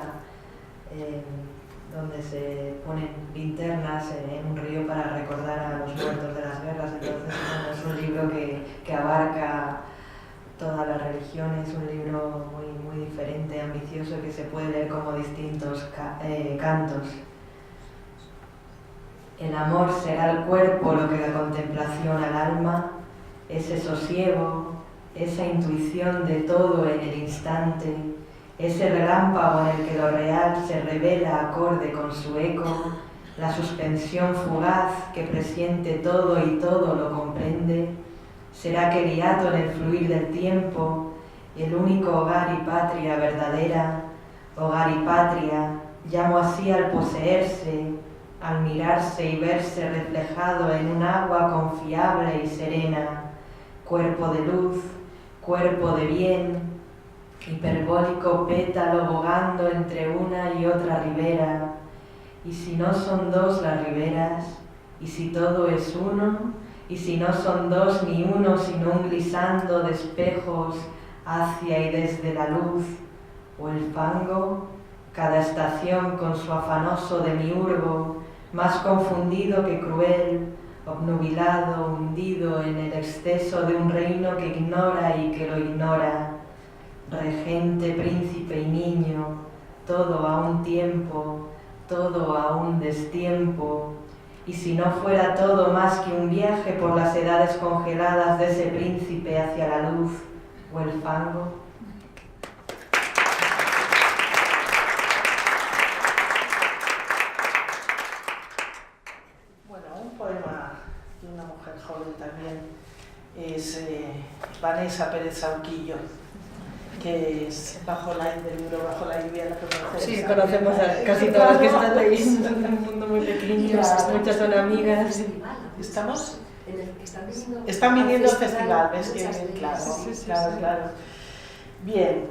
donde se ponen linternas en un río para recordar a los muertos de las guerras. Entonces, bueno, es un libro que abarca todas las religiones, un libro muy diferente, ambicioso, que se puede leer como distintos cantos. El amor será el cuerpo lo que da contemplación al alma, ese sosiego, esa intuición de todo en el instante, ese relámpago en el que lo real se revela acorde con su eco, la suspensión fugaz que presiente todo y todo lo comprende, será aquel hiato en el fluir del tiempo, el único hogar y patria verdadera, hogar y patria, llamo así al poseerse, al mirarse y verse reflejado en un agua confiable y serena, cuerpo de luz, cuerpo de bien, hiperbólico pétalo bogando entre una y otra ribera, y si no son dos las riberas, y si todo es uno, y si no son dos ni uno sino un glisando de espejos hacia y desde la luz, o el fango, cada estación con su afanoso demiurgo, más confundido que cruel, obnubilado, hundido en el exceso de un reino que ignora y que lo ignora, regente, príncipe y niño, todo a un tiempo, todo a un destiempo, y si no fuera todo más que un viaje por las edades congeladas de ese príncipe hacia la luz o el fango. Bueno, un poema de una mujer joven también es Vanessa Pérez Sauquillo, que es del libro Bajo la lluvia, la que conocemos. Sí, conocemos a casi todas las que están leyendo, en un mundo muy pequeño, muchas son amigas. ¿Estamos? Están Están viniendo al festival, ¿ves que bien? Claro. Bien,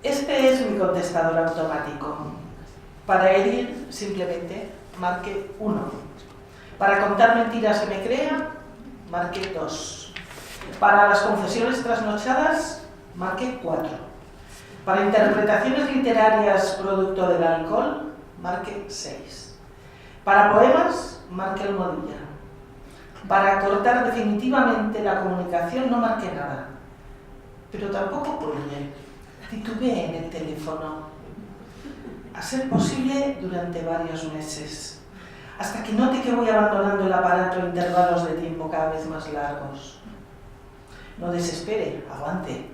este es mi contestador automático. Para herir, simplemente marque 1. Para contar mentiras se me crea, marque 2. Para las confesiones trasnochadas, marque 4. Para interpretaciones literarias producto del alcohol, marque 6. Para poemas, marque almohadilla. Para cortar definitivamente la comunicación, no marque nada. Pero tampoco cuelgue. Titubee en el teléfono. A ser posible durante varios meses. Hasta que note que voy abandonando el aparato en intervalos de tiempo cada vez más largos. No desespere, aguante.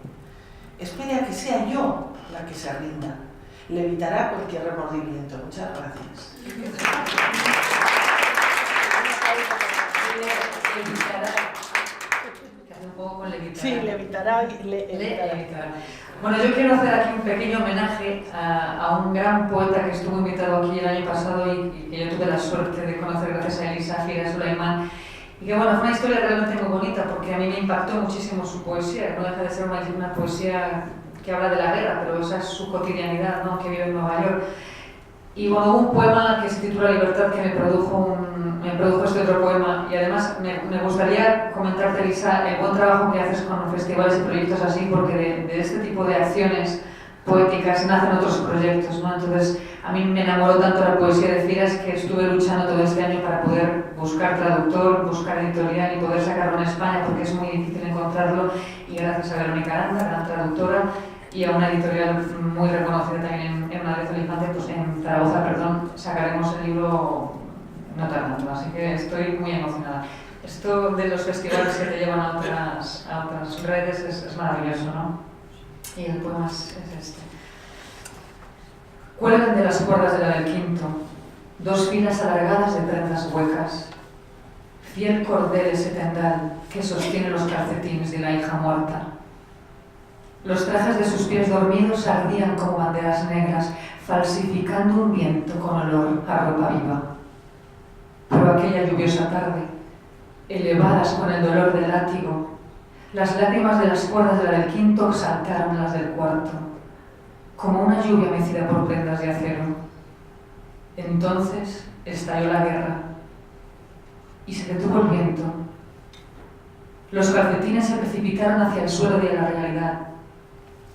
Espere a que sea yo la que se rinda. Le evitará cualquier remordimiento. Muchas gracias. Sí, le evitará. Bueno, yo quiero hacer aquí un pequeño homenaje a un gran poeta que estuvo invitado aquí el año pasado y que yo tuve la suerte de conocer gracias a Elisa Figueras Sulaimán. Y que bueno, fue una historia realmente muy bonita porque a mí me impactó muchísimo su poesía. No deja de ser una poesía que habla de la guerra, pero esa es su cotidianidad, ¿no? Que vive en Nueva York. Y bueno, hubo un poema que se titula Libertad que me produjo este otro poema. Y además me gustaría comentarte, Elisa, el buen trabajo que haces con festivales y proyectos así, porque de este tipo de acciones poéticas nacen otros proyectos, ¿no? Entonces, a mí me enamoró tanto la poesía de Firas que estuve luchando todo este año para poder buscar traductor, buscar editorial y poder sacarlo en España, porque es muy difícil encontrarlo. Y gracias a Verónica Aranda, gran traductora, y a una editorial muy reconocida también en Madrid, pues en Zaragoza, perdón, sacaremos el libro no tardando, así que estoy muy emocionada. Esto de los festivales que te llevan a otras redes es maravilloso, ¿no? Y el poema es este. Cuelgan de las cuerdas de la del quinto 2 filas alargadas de prendas huecas, fiel cordel ese tendal que sostiene los calcetines de la hija muerta. Los trajes de sus pies dormidos ardían como banderas negras, falsificando un viento con olor a ropa viva. Pero aquella lluviosa tarde, elevadas con el dolor del látigo, las lágrimas de las cuerdas de la del quinto saltaron las del cuarto, como una lluvia mecida por prendas de acero. Entonces estalló la guerra y se detuvo el viento. Los calcetines se precipitaron hacia el suelo de la realidad.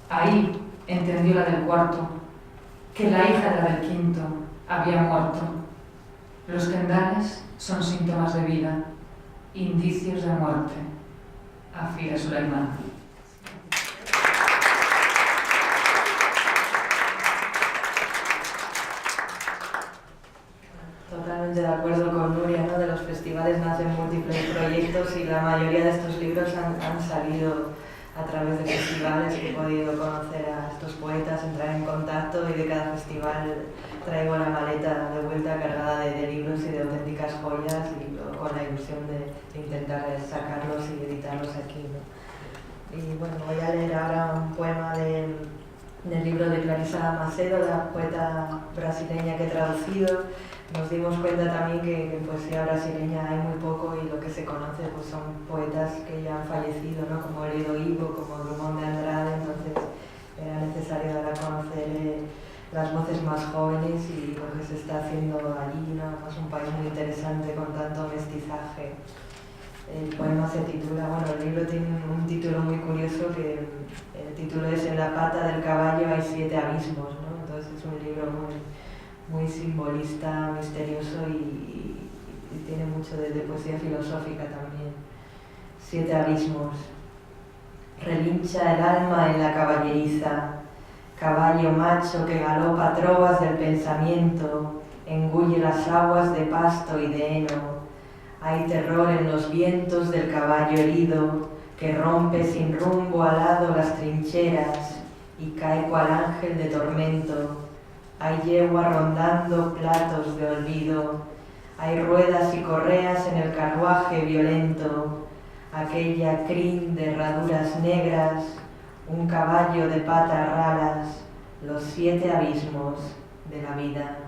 Ahí entendió la del cuarto que la hija de la del quinto había muerto. Los tendales son síntomas de vida, indicios de muerte. A Figueras Sulaimán. Totalmente de acuerdo con Nuria, ¿no? De los festivales nacen múltiples proyectos y la mayoría de estos libros han salido a través de festivales que he podido conocer a estos poetas, entrar en contacto, y de cada festival traigo la maleta de vuelta cargada de libros y de auténticas joyas, y con la ilusión de intentar sacarlos y editarlos aquí, ¿no? Y bueno, voy a leer ahora un poema del libro de Clarissa Macedo, la poeta brasileña que he traducido. Nos dimos cuenta también que en poesía brasileña hay muy poco, y lo que se conoce pues son poetas que ya han fallecido, ¿no? Como Herido Ivo, como Drummond de Andrade. Entonces era necesario dar a conocer las voces más jóvenes y lo que se está haciendo allí, ¿no? Es un país muy interesante con tanto mestizaje. El poema se titula, bueno, el libro tiene un título muy curioso, que el título es En la pata del caballo hay 7 abismos, ¿no? Entonces es un libro muy simbolista, misterioso, y tiene mucho de poesía filosófica también. 7 abismos. Relincha el alma en la caballeriza, caballo macho que galopa trovas del pensamiento, engulle las aguas de pasto y de heno. Hay terror en los vientos del caballo herido, que rompe sin rumbo alado las trincheras y cae cual ángel de tormento. Hay yegua rondando platos de olvido, hay ruedas y correas en el carruaje violento, aquella crin de herraduras negras, un caballo de patas raras, los 7 abismos de la vida.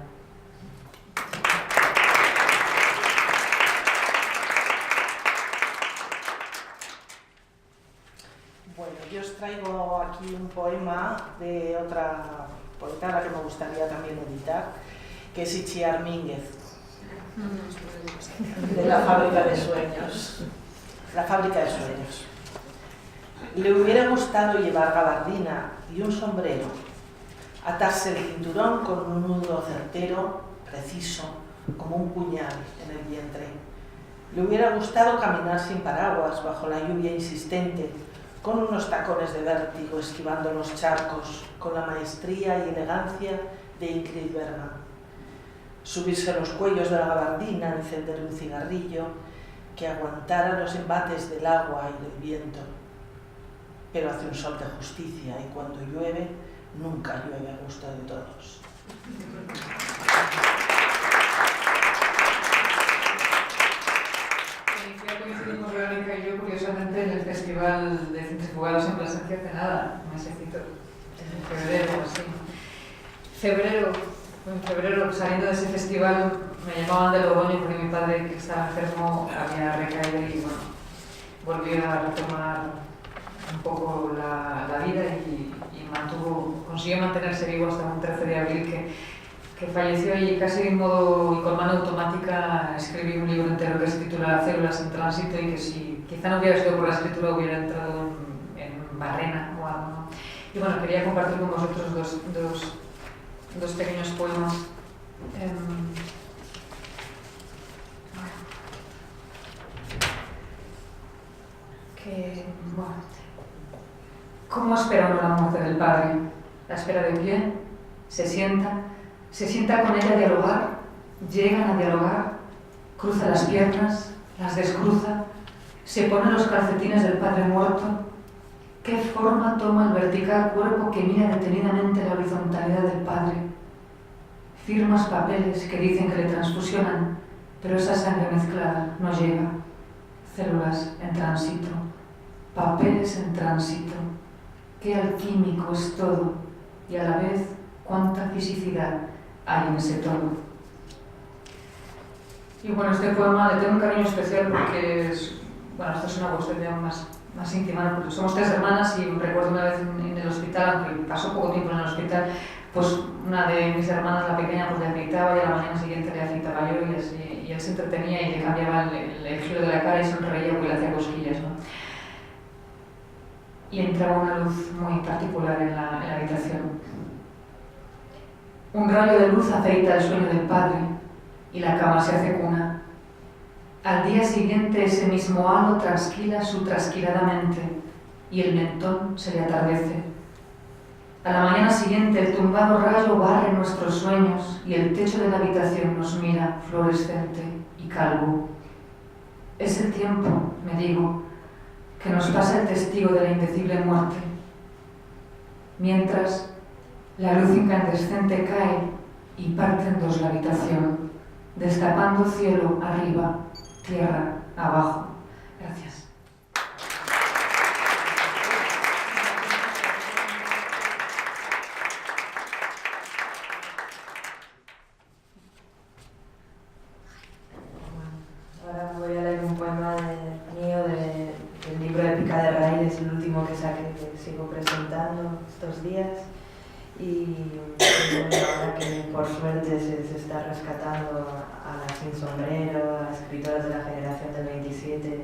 Bueno, yo os traigo aquí un poema de otra poeta a la que me gustaría también editar, que es Itziar Mínguez, de La fábrica de sueños. la fábrica de sueños. Le hubiera gustado llevar gabardina y un sombrero, atarse el cinturón con un nudo certero, preciso, como un puñal en el vientre. Le hubiera gustado caminar sin paraguas, bajo la lluvia insistente, con unos tacones de vértigo, esquivando los charcos, con la maestría y elegancia de Ingrid Bergman. Subirse a los cuellos de la gabardina, encender un cigarrillo que aguantara los embates del agua y del viento. Pero hace un sol de justicia y cuando llueve, nunca llueve a gusto de todos. Ya coincidimos Verónica y yo, curiosamente, en el Festival de Centrifugados en Plasencia hace nada, un mesecito, en febrero o así. En febrero, saliendo de ese festival, me llamaban de Logroño porque mi padre, que estaba enfermo, había recaído y bueno, volvió a retomar un poco la vida y consiguió mantenerse vivo hasta un 13 de abril que falleció y casi de modo y con mano automática escribí un libro entero que se titula Células en Tránsito y que si quizá no hubiera sido por la escritura hubiera entrado en barrena o algo, ¿no? Y bueno, quería compartir con vosotros dos pequeños poemas. ¿Cómo espera uno la muerte del padre? La espera de pie, se sienta con ella a dialogar, llegan a dialogar, cruza las piernas, las descruza, se pone los calcetines del padre muerto. ¿Qué forma toma el vertical cuerpo que mira detenidamente la horizontalidad del padre? Firmas papeles que dicen que le transfusionan, pero esa sangre mezclada no llega. Células en tránsito, papeles en tránsito. Qué alquímico es todo y a la vez cuánta fisicidad hay en ese todo. Y bueno, este poema le tengo un cariño especial porque esto es una cuestión ya más íntima, porque somos 3 hermanas y recuerdo una vez en el hospital, aunque pasó poco tiempo en el hospital, pues una de mis hermanas, la pequeña, pues le afeitaba y a la mañana siguiente le afeitaba yo y así, y él se entretenía y le cambiaba el giro de la cara y sonreía porque le hacía cosquillas, ¿no? Y entraba una luz muy particular en la habitación. Un rayo de luz afeita el sueño del padre y la cama se hace cuna. Al día siguiente ese mismo halo trasquila su trasquilada mente y el mentón se le atardece. A la mañana siguiente el tumbado rayo barre nuestros sueños y el techo de la habitación nos mira fluorescente y calvo. Es el tiempo, me digo, que nos pasa el testigo de la indecible muerte. Mientras, la luz incandescente cae y parte en dos la habitación, destapando cielo arriba, tierra abajo. Gracias. Ahora voy a leer un poema mío del libro Épica de Raíl, es el último que saqué, que sigo presentando estos días. Y bueno, ahora que por suerte se está rescatando a las Sin Sombrero, a las escritoras de la generación del 27,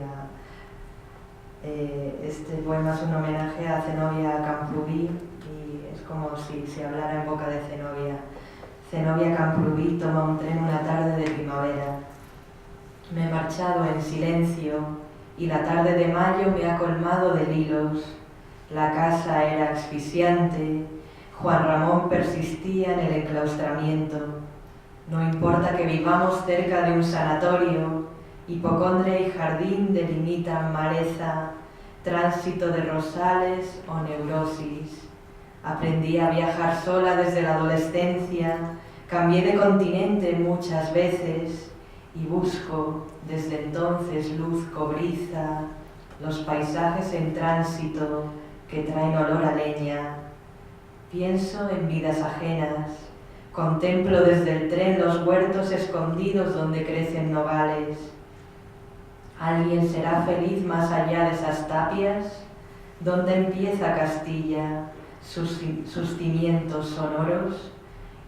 este poema es un homenaje a Zenobia Camprubí y es como si se hablara en boca de Zenobia. Zenobia Camprubí toma un tren una tarde de primavera. Me he marchado en silencio y la tarde de mayo me ha colmado de lilos. La casa era asfixiante. Juan Ramón persistía en el enclaustramiento. No importa que vivamos cerca de un sanatorio, hipocondria y jardín delimitan maleza, tránsito de rosales o neurosis. Aprendí a viajar sola desde la adolescencia, cambié de continente muchas veces y busco desde entonces luz cobriza, los paisajes en tránsito que traen olor a leña. Pienso en vidas ajenas, contemplo desde el tren los huertos escondidos donde crecen nogales. ¿Alguien será feliz más allá de esas tapias? ¿Dónde empieza Castilla, sus cimientos sonoros?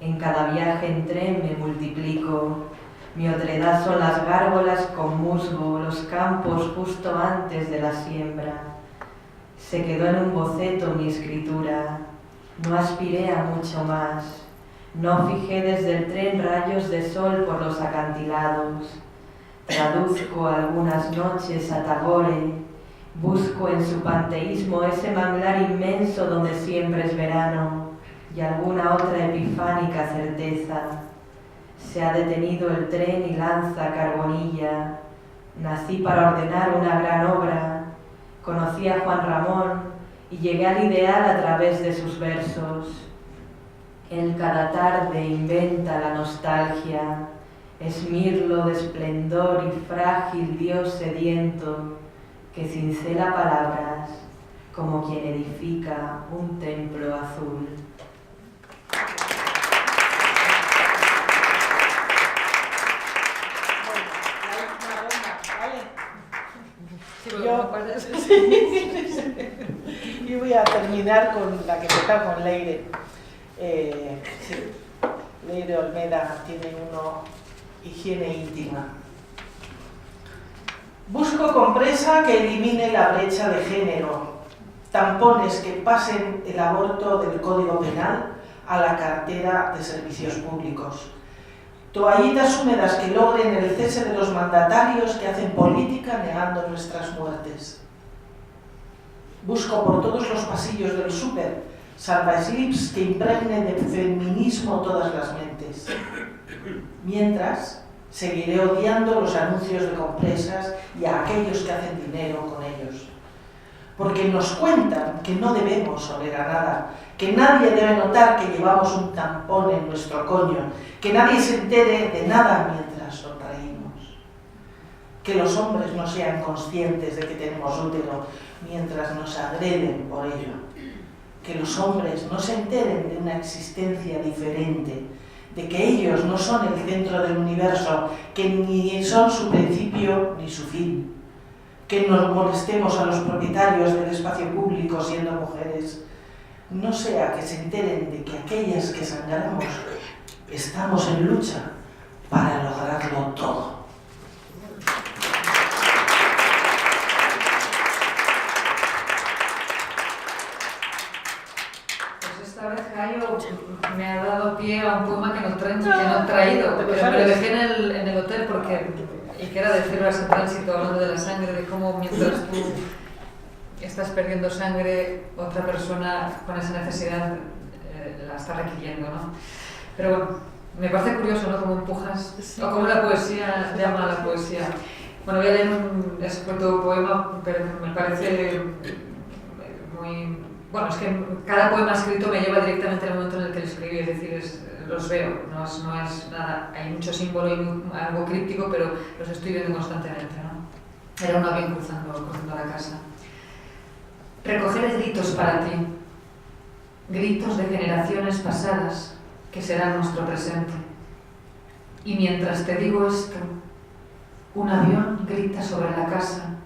En cada viaje en tren me multiplico, Mi otredad son las gárgolas con musgo, los campos justo antes de la siembra. Se quedó en un boceto mi escritura, no aspiré a mucho más. No fijé desde el tren rayos de sol por los acantilados. Traduzco algunas noches a Tagore, busco en su panteísmo ese manglar inmenso donde siempre es verano y alguna otra epifánica certeza. Se ha detenido el tren y lanza carbonilla. Nací para ordenar una gran obra. Conocí a Juan Ramón y llegué al ideal a través de sus versos. Él cada tarde inventa la nostalgia. Es mirlo de esplendor y frágil Dios sediento que cincela palabras como quien edifica un templo azul. Y voy a terminar con la que toca con Leire. Sí. Leire Olmeda tiene uno, higiene íntima. Busco compresa que elimine la brecha de género, tampones que pasen el aborto del Código Penal a la cartera de servicios públicos, toallitas húmedas que logren el cese de los mandatarios que hacen política negando nuestras muertes. Busco por todos los pasillos del súper salvaeslips que impregnen de feminismo todas las mentes. Mientras, seguiré odiando los anuncios de compresas y a aquellos que hacen dinero con ellos. Porque nos cuentan que no debemos oler a nada, que nadie debe notar que llevamos un tampón en nuestro coño, que nadie se entere de nada mientras sonreímos. Que los hombres no sean conscientes de que tenemos útero mientras nos agreden por ello. Que los hombres no se enteren de una existencia diferente, de que ellos no son el centro del universo, que ni son su principio ni su fin. Que nos molestemos a los propietarios del espacio público siendo mujeres, no sea que se enteren de que aquellas que sangramos estamos en lucha para lograrlo todo. Pues esta vez Cayo me ha dado pie a un poema que no he traído, pero me lo dejé en el hotel y que era de Células en Tránsito, hablando de la sangre, de cómo mientras tú estás perdiendo sangre, otra persona con esa necesidad la está requiriendo, ¿no? Pero bueno, me parece curioso, ¿no? Cómo empujas, o cómo la poesía llama a la poesía. Bueno, voy a leer un escueto poema, pero me parece muy... Bueno, es que cada poema escrito me lleva directamente al momento en el que lo escribí, es decir, los veo, no es nada, hay mucho símbolo y algo críptico, pero los estoy viendo constantemente, ¿no? Era un avión cruzando la casa. Recogeré gritos para ti, gritos de generaciones pasadas que serán nuestro presente. Y mientras te digo esto, un avión grita sobre la casa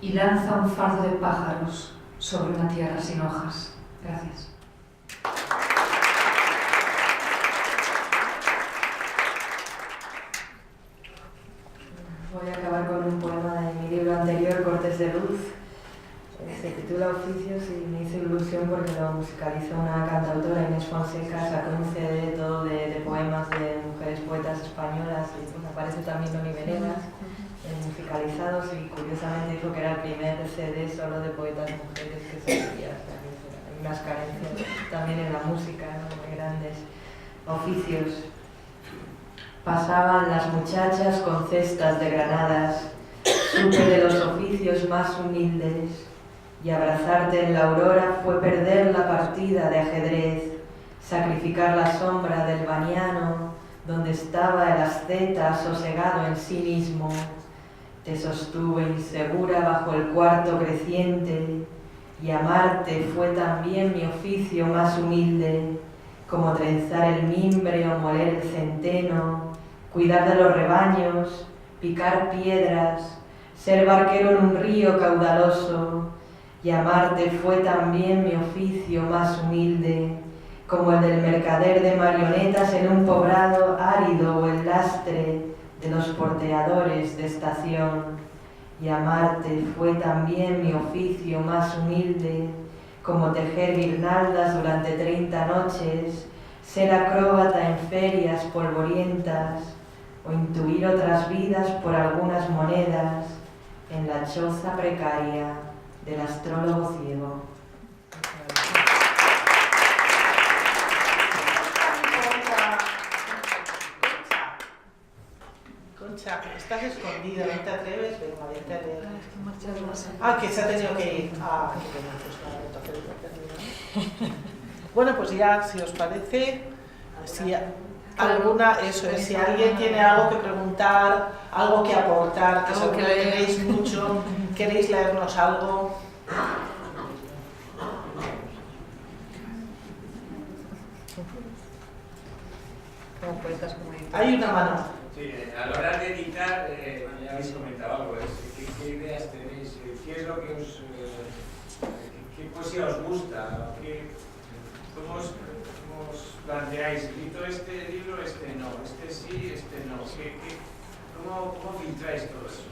y lanza un fardo de pájaros sobre una tierra sin hojas. Gracias. Voy a acabar con un poema de mi libro anterior, Cortes de Luz. Se titula Oficios y me hizo ilusión porque lo musicalizó una cantautora, Inés Fonseca, sacó un CD todo de poemas de mujeres poetas españolas y pues aparece también Noni Venegas, musicalizados, y curiosamente dijo que era el primer CD solo de poetas mujeres que se hacía. O sea, hay unas carencias también en la música, ¿no? Muy grandes. Oficios. Pasaban las muchachas con cestas de granadas, supe de los oficios más humildes, y abrazarte en la aurora fue perder la partida de ajedrez, sacrificar la sombra del baniano, donde estaba el asceta sosegado en sí mismo. Te sostuve insegura bajo el cuarto creciente, y amarte fue también mi oficio más humilde, como trenzar el mimbre o moler el centeno, cuidar de los rebaños, picar piedras, ser barquero en un río caudaloso. Y amarte fue también mi oficio más humilde, como el del mercader de marionetas en un poblado árido o el lastre de los porteadores de estación, y amarte fue también mi oficio más humilde, como tejer guirnaldas durante 30 noches, ser acróbata en ferias polvorientas, o intuir otras vidas por algunas monedas en la choza precaria del astrólogo ciego. Concha, estás escondida, ¿no te atreves? Venga, vete a leer. Ah, que se ha tenido que ir. Ah, qué bueno, pues nada, entonces lo termino. Bueno, pues ya, si os parece, si alguna, eso es, si alguien tiene algo que preguntar, algo que aportar, que seguro que leéis mucho, queréis leernos algo. Como poetas, como editores. Hay una mano. Sí, a la hora de editar, ya habéis comentado algo, ¿qué ideas tenéis? ¿Qué es lo que os... qué poesía os gusta? ¿Cómo os planteáis? ¿Edito este libro, este no? ¿Este sí, este no? ¿Cómo filtráis todo eso?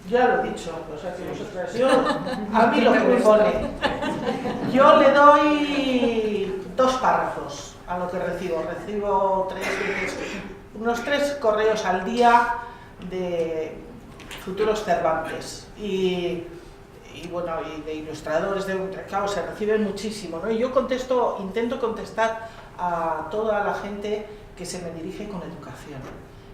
Ya lo he dicho, o sea que vosotras, yo, a mí lo que me pone, yo le doy 2 párrafos a lo que recibo 3 correos al día de futuros Cervantes y bueno, y de ilustradores, claro, se reciben muchísimo, ¿no? Y yo intento contestar a toda la gente que se me dirige con educación,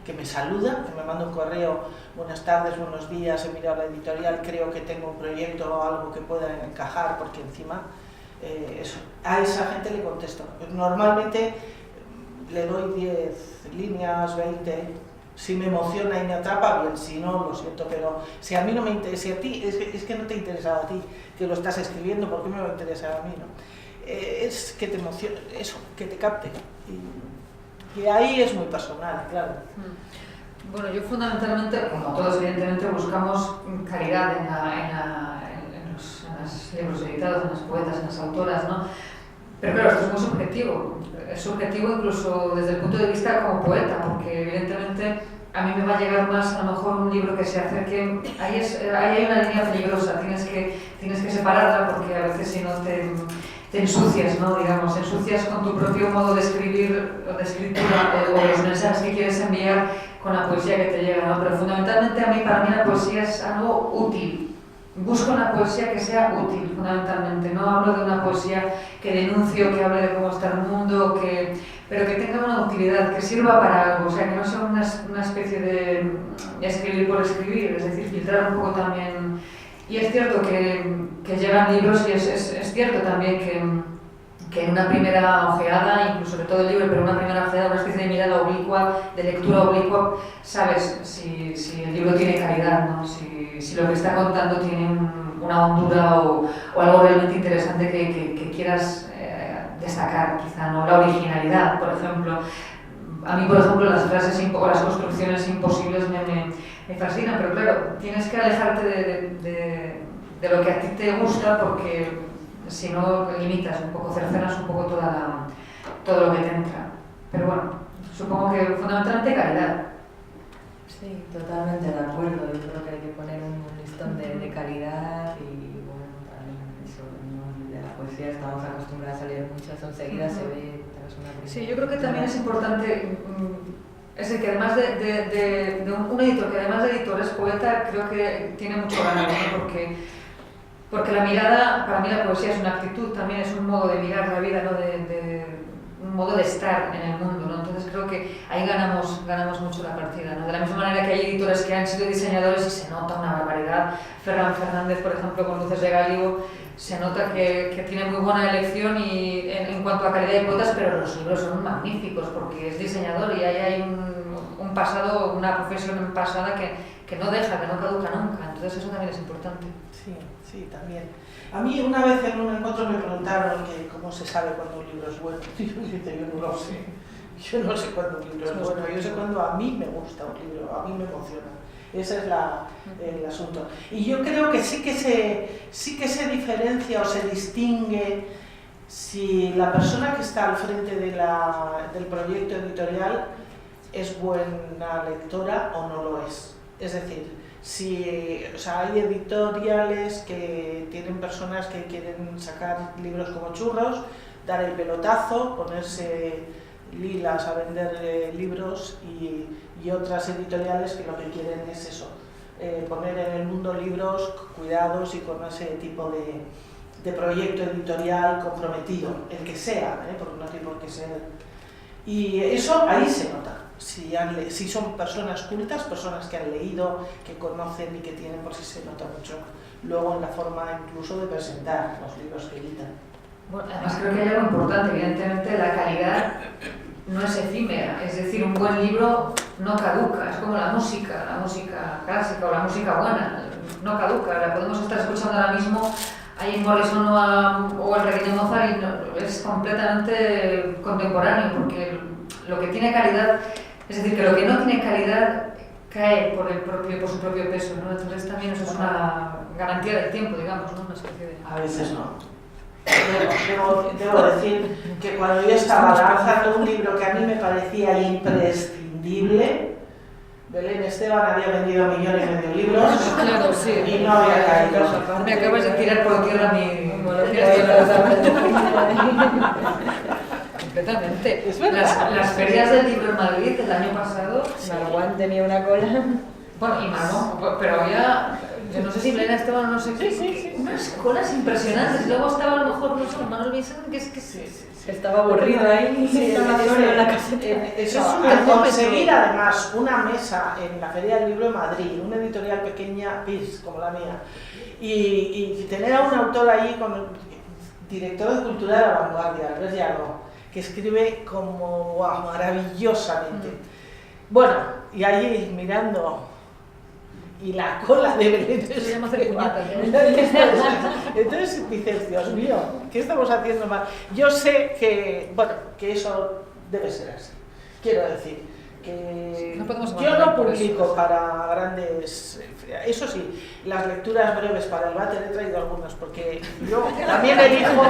que me saluda, que me manda un correo, buenas tardes, buenos días, he mirado la editorial, creo que tengo un proyecto o algo que pueda encajar, porque encima a esa gente le contesto. Normalmente le doy 10 líneas, 20, si me emociona y me atrapa, bien, si no, lo siento, pero si a mí no me interesa, si a ti, es que no te interesaba a ti, que lo estás escribiendo, ¿por qué me va a interesar a mí, no? Es que te emocione, eso, que te capte. Y ahí es muy personal, claro. Bueno, yo fundamentalmente, como todos evidentemente, buscamos calidad en los libros editados, en las poetas, en las autoras, ¿no? Pero claro, esto es muy subjetivo. Es subjetivo incluso desde el punto de vista como poeta, porque evidentemente a mí me va a llegar más a lo mejor un libro que se acerque. Ahí hay una línea peligrosa, tienes que separarla, porque a veces si no te ensucias, ¿no? Digamos, ensucias con tu propio modo de escribir o de escritura o los mensajes que quieres enviar con la poesía que te llega, ¿no? Pero fundamentalmente para mí la poesía es algo útil. Busco una poesía que sea útil, fundamentalmente. No hablo de una poesía que denuncie o que hable de cómo está el mundo, pero que tenga una utilidad, que sirva para algo, o sea, que no sea una especie de escribir por escribir, es decir, filtrar un poco también. Y es cierto que llegan libros y es cierto también que en una primera ojeada, incluso de todo el libro, pero una primera ojeada, una especie de mirada oblicua, de lectura oblicua, sabes si el libro tiene calidad, ¿no? Si lo que está contando tiene una hondura o algo realmente interesante que quieras destacar, quizá, ¿no? La originalidad, por ejemplo. A mí, por ejemplo, las frases o las construcciones imposibles me fascinan, pero claro, tienes que alejarte de lo que a ti te gusta, porque si no limitas un poco, cercenas un poco todo lo que te entra. Pero bueno, supongo que fundamentalmente calidad. Sí, totalmente de acuerdo. Yo creo que hay que poner un listón de calidad y bueno, también eso, ¿no? De la poesía estamos acostumbrados a leer muchas, enseguida se ve tras una primera. Sí, yo creo que también es importante que además de un editor que además de editor es poeta, creo que tiene mucho ganado, ¿no? Porque la mirada, para mí la poesía es una actitud, también es un modo de mirar la vida, ¿no? Un modo de estar en el mundo, ¿no? Entonces creo que ahí ganamos mucho la partida, ¿no? De la misma manera que hay editores que han sido diseñadores y se nota una barbaridad. Ferran Fernández, por ejemplo, con Luces de Gáligo, se nota que tiene muy buena elección y en cuanto a calidad de poetas, pero los libros son magníficos porque es diseñador y ahí hay un pasado, una profesión pasada que no deja, que no caduca nunca. Entonces eso también es importante. Sí, también. A mí una vez en un encuentro me preguntaron que cómo se sabe cuando un libro es bueno. Y yo dije, yo no lo sé. Yo no sé cuándo un libro es bueno. Yo sé cuándo a mí me gusta un libro, a mí me emociona. Ese es el asunto. Y yo creo que sí que se diferencia o se distingue si la persona que está al frente del proyecto editorial es buena lectora o no lo es. Es decir, si, o sea, hay editoriales que tienen personas que quieren sacar libros como churros, dar el pelotazo, ponerse lilas a vender libros y otras editoriales que lo que quieren es eso, poner en el mundo libros cuidados y con ese tipo de proyecto editorial comprometido, el que sea, porque no tiene por qué ser. Y eso ahí se nota, si son personas cultas, personas que han leído, que conocen y que tienen, por si se nota mucho. Luego en la forma incluso de presentar los libros que editan. Bueno, además creo que hay algo importante, evidentemente la calidad no es efímera, es decir, un buen libro no caduca, es como la música clásica o la música buena, no caduca, la podemos estar escuchando ahora mismo ahí en Morrison o el Requiem de Mozart y no, es completamente contemporáneo, porque lo que tiene calidad, es decir, que lo que no tiene calidad cae por su propio peso, ¿no? Entonces también eso es una garantía del tiempo, digamos, ¿no? Una especie de... A veces no. Debo decir que cuando yo estaba lanzando un libro que a mí me parecía imprescindible, Belén Esteban había vendido 1,5 millones de libros. Claro, sí. Y no había caído. Me acabas de tirar por tierra mi... Completamente. Es verdad. Las ferias del libro en Madrid el año pasado... Marwan tenía una cola. Bueno, y Marwan, pero había... Yo no sé si Belén Esteban o no sé qué, unas colas impresionantes. Luego estaba a lo mejor, no sé, Manuel Vicente, que es que estaba aburrido ahí. Sí, estaba solo en la casa. Al conseguir además una mesa en la Feria del Libro de Madrid, una editorial pequeña, PIS, como la mía, y tener a un autor ahí con el director de Cultura de la Vanguardia, Albert Llano, que escribe como wow, maravillosamente. Bueno, y ahí mirando... y la cola de Belén. Entonces dices, Dios mío, ¿qué estamos haciendo mal? Yo sé que, bueno, que eso debe ser así. Quiero decir, que yo no publico para grandes... Eso sí, las lecturas breves para el váter he traído algunas, porque yo también elijo,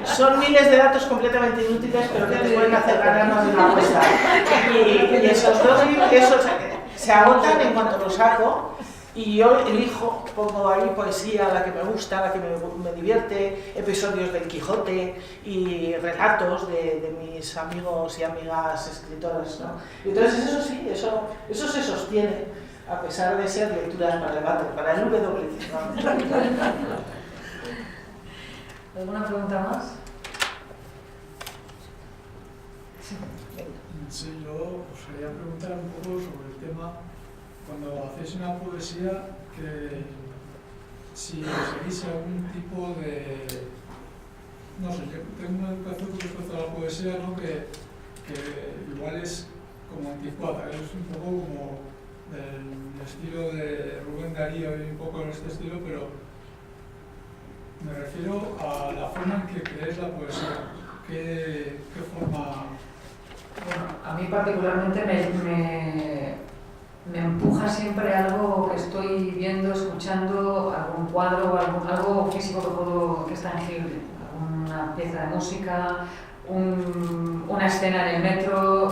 son miles de datos completamente inútiles, pero que te pueden hacer ganar más de una apuesta. Y esos dos esos se agotan en cuanto los saco. Y yo elijo, pongo ahí poesía, la que me gusta, la que me divierte, episodios del Quijote y relatos de mis amigos y amigas escritoras, ¿no? Y entonces eso sí, eso se sostiene, a pesar de ser lecturas para el debate, para el WC, ¿no? ¿Alguna pregunta más? Sí, yo os quería preguntar un poco sobre el tema. Cuando hacéis una poesía, que si seguís algún tipo de... No sé, yo tengo una educación respecto a la poesía, ¿no? que igual es como anticuada, es un poco como del estilo de Rubén Darío y un poco en este estilo, pero me refiero a la forma en que creéis la poesía. ¿Qué forma...? Bueno, a mí particularmente me empuja siempre algo que estoy viendo, escuchando, algún cuadro, algo físico que es tangible, alguna pieza de música, una escena en el metro.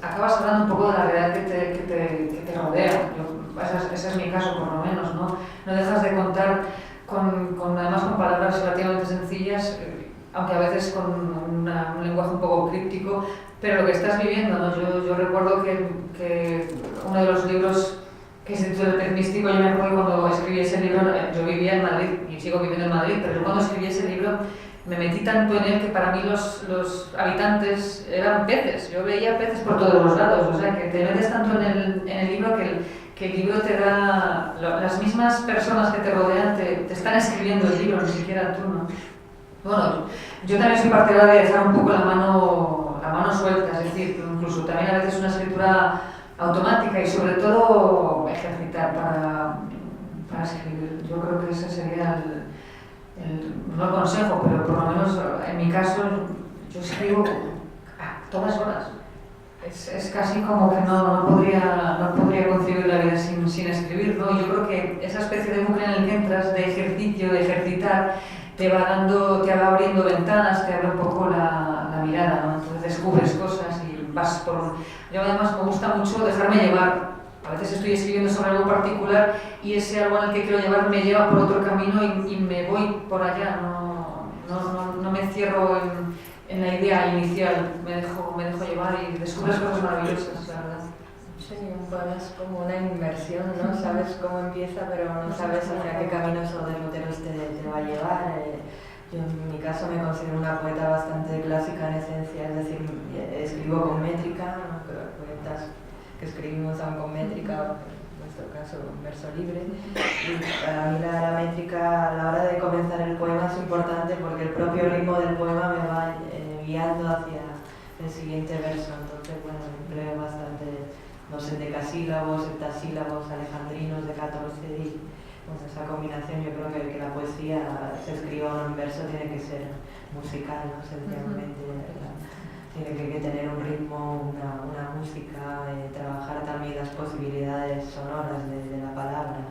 Acabas hablando un poco de la realidad que te rodea. Ese es mi caso, por lo menos, ¿no? No dejas de contar además con palabras relativamente sencillas, aunque a veces con un lenguaje un poco críptico, pero lo que estás viviendo, ¿no? Yo recuerdo que uno de los libros que se titula El Pez Místico, yo me acuerdo cuando escribí ese libro, yo vivía en Madrid y sigo viviendo en Madrid, pero yo cuando escribí ese libro me metí tanto en él que para mí los habitantes eran peces, yo veía peces por todos los lados, o sea que te metes tanto en el libro que el libro te da, las mismas personas que te rodean te están escribiendo el libro, ni siquiera tú, ¿no? Bueno, yo también soy partidaria de dejar un poco la mano suelta, es decir, incluso también a veces una escritura automática y sobre todo ejercitar para escribir. Yo creo que ese sería no el consejo, pero por lo menos en mi caso yo escribo a todas horas. Es casi como que no podría concebir la vida sin escribir, ¿no? Yo creo que esa especie de bucle en el que entras de ejercicio, de ejercitar, te va abriendo ventanas, te abre un poco la mirada, ¿no? Entonces descubres cosas y vas por... Yo además me gusta mucho dejarme llevar. A veces estoy escribiendo sobre algo particular y ese algo en el que quiero llevar me lleva por otro camino y me voy por allá, no me cierro en la idea inicial, me dejo llevar y descubres cosas maravillosas, la verdad. Sí, un poema es como una inmersión, ¿no? Sabes cómo empieza, pero no sabes hacia qué caminos o derroteros te va a llevar. Yo en mi caso me considero una poeta bastante clásica en esencia, es decir, escribo con métrica, ¿no? Poetas que escribimos aún con métrica, en nuestro caso un verso libre. Y para mí la métrica a la hora de comenzar el poema es importante porque el propio ritmo del poema me va guiando hacia el siguiente verso. Entonces, bueno, empleo bastante, no sé, decasílabos, heptasílabos, alejandrinos de 14 y pues esa combinación. Yo creo que la poesía se escriba o en verso tiene que ser musical, no sencillamente. Tiene que tener un ritmo, una música, trabajar también las posibilidades sonoras de la palabra.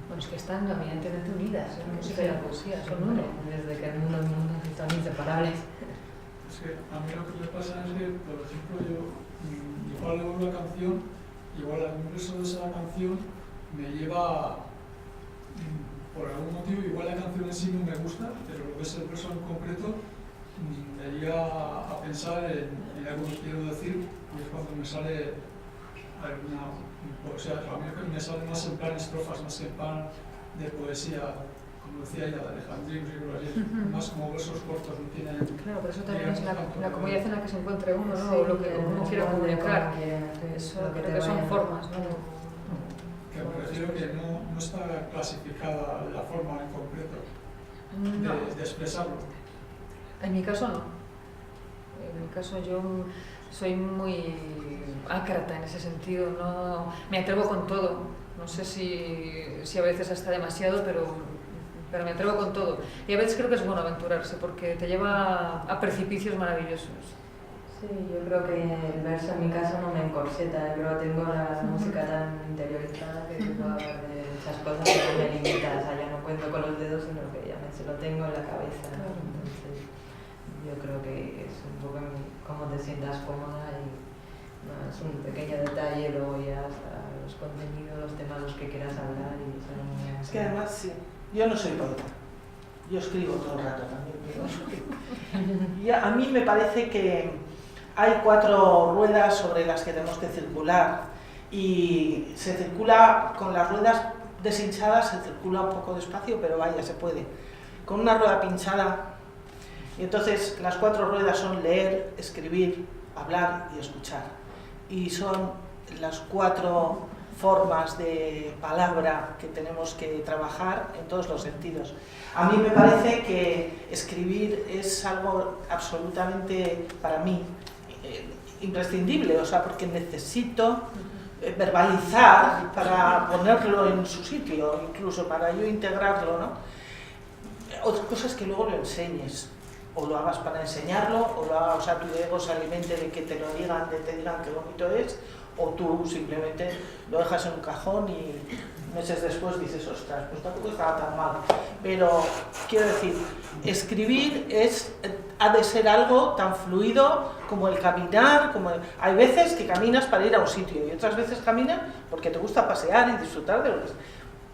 Bueno, es que están evidentemente unidas, la música y la poesía, son uno. Desde que el mundo están inseparables. Es que a mí lo que me pasa es que, por ejemplo, yo igual leo una canción, igual algún verso de esa canción me lleva, por algún motivo, igual la canción en sí no me gusta, pero lo que es el verso en concreto me lleva a pensar en algo que quiero decir, y es cuando me sale alguna, o sea, a mí me sale más en plan estrofas, más en plan de poesía, como decía ella, de Alejandrinos y cosas así, más como versos cortos, no tienen... Claro, pero eso también es la comodidad en la que se encuentre uno, ¿no? O lo que uno quiere comunicar. Eso creo que son formas, ¿no? Que me refiero que no está clasificada la forma en concreto de expresarlo. En mi caso no. En mi caso yo soy muy ácrata en ese sentido, no me atrevo con todo. No sé si a veces hasta demasiado, pero me atrevo con todo. Y a veces creo que es bueno aventurarse porque te lleva a precipicios maravillosos. Sí, yo creo que el verso en mi caso no me encorseta, yo tengo la música tan interiorizada que puedo hablar de muchas cosas que no me limitan, o sea, ya no cuento con los dedos, sino que ya se lo tengo en la cabeza. Entonces, yo creo que es un poco cómo te sientas cómoda y es un pequeño detalle, luego ya hasta los contenidos, los temas los que quieras hablar y eso no me... Es que además, sí, yo no soy poeta, yo escribo todo el rato también, pero y a mí me parece que hay 4 ruedas sobre las que tenemos que circular y se circula con las ruedas deshinchadas, se circula un poco despacio, pero vaya, se puede. Con una rueda pinchada, y entonces las 4 ruedas son leer, escribir, hablar y escuchar. Y son las 4 formas de palabra que tenemos que trabajar en todos los sentidos. A mí me parece que escribir es algo absolutamente, para mí, imprescindible, o sea, porque necesito verbalizar para ponerlo en su sitio, incluso para yo integrarlo, ¿no? Otra cosa es que luego lo enseñes, o lo hagas para enseñarlo, o lo hagas, o sea, tu ego se alimente de que te lo digan, de que te digan qué bonito es, o tú simplemente lo dejas en un cajón y meses después dices, ostras, pues tampoco estaba tan mal. Pero, quiero decir, escribir ha de ser algo tan fluido como el caminar, hay veces que caminas para ir a un sitio y otras veces caminas porque te gusta pasear y disfrutar de lo que es.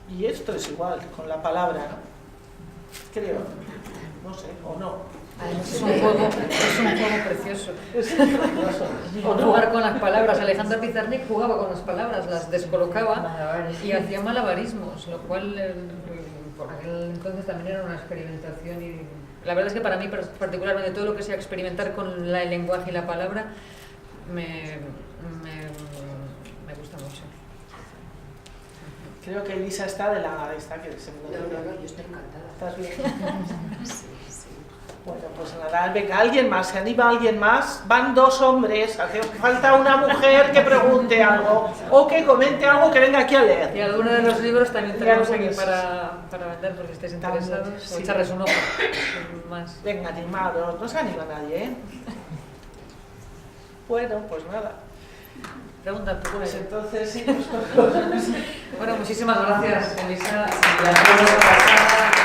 Y esto es igual con la palabra, ¿no? Creo, no sé, o no. Además es un juego precioso. Jugar con las palabras. Alejandra Pizarnik jugaba con las palabras, las descolocaba y hacía malabarismos, lo cual por aquel entonces también era una experimentación. Y la verdad es que para mí particularmente todo lo que sea experimentar con el lenguaje y la palabra me gusta mucho. Creo que Elisa está de la esta que se me No, yo estoy encantada. ¿Estás bien? Sí. Bueno, pues nada, venga, alguien más, se anima alguien más. Van 2 hombres, hace falta una mujer que pregunte algo o que comente algo, que venga aquí a leer. Y alguno de los libros también tenemos aquí para vender, porque estáis interesados, sí. o echarles un ojo más. Venga, animados, no se anima nadie, ¿eh? Bueno, pues nada. Pregunta tú. Pues entonces sí, pues Bueno, muchísimas gracias, Elisa. Y a todos.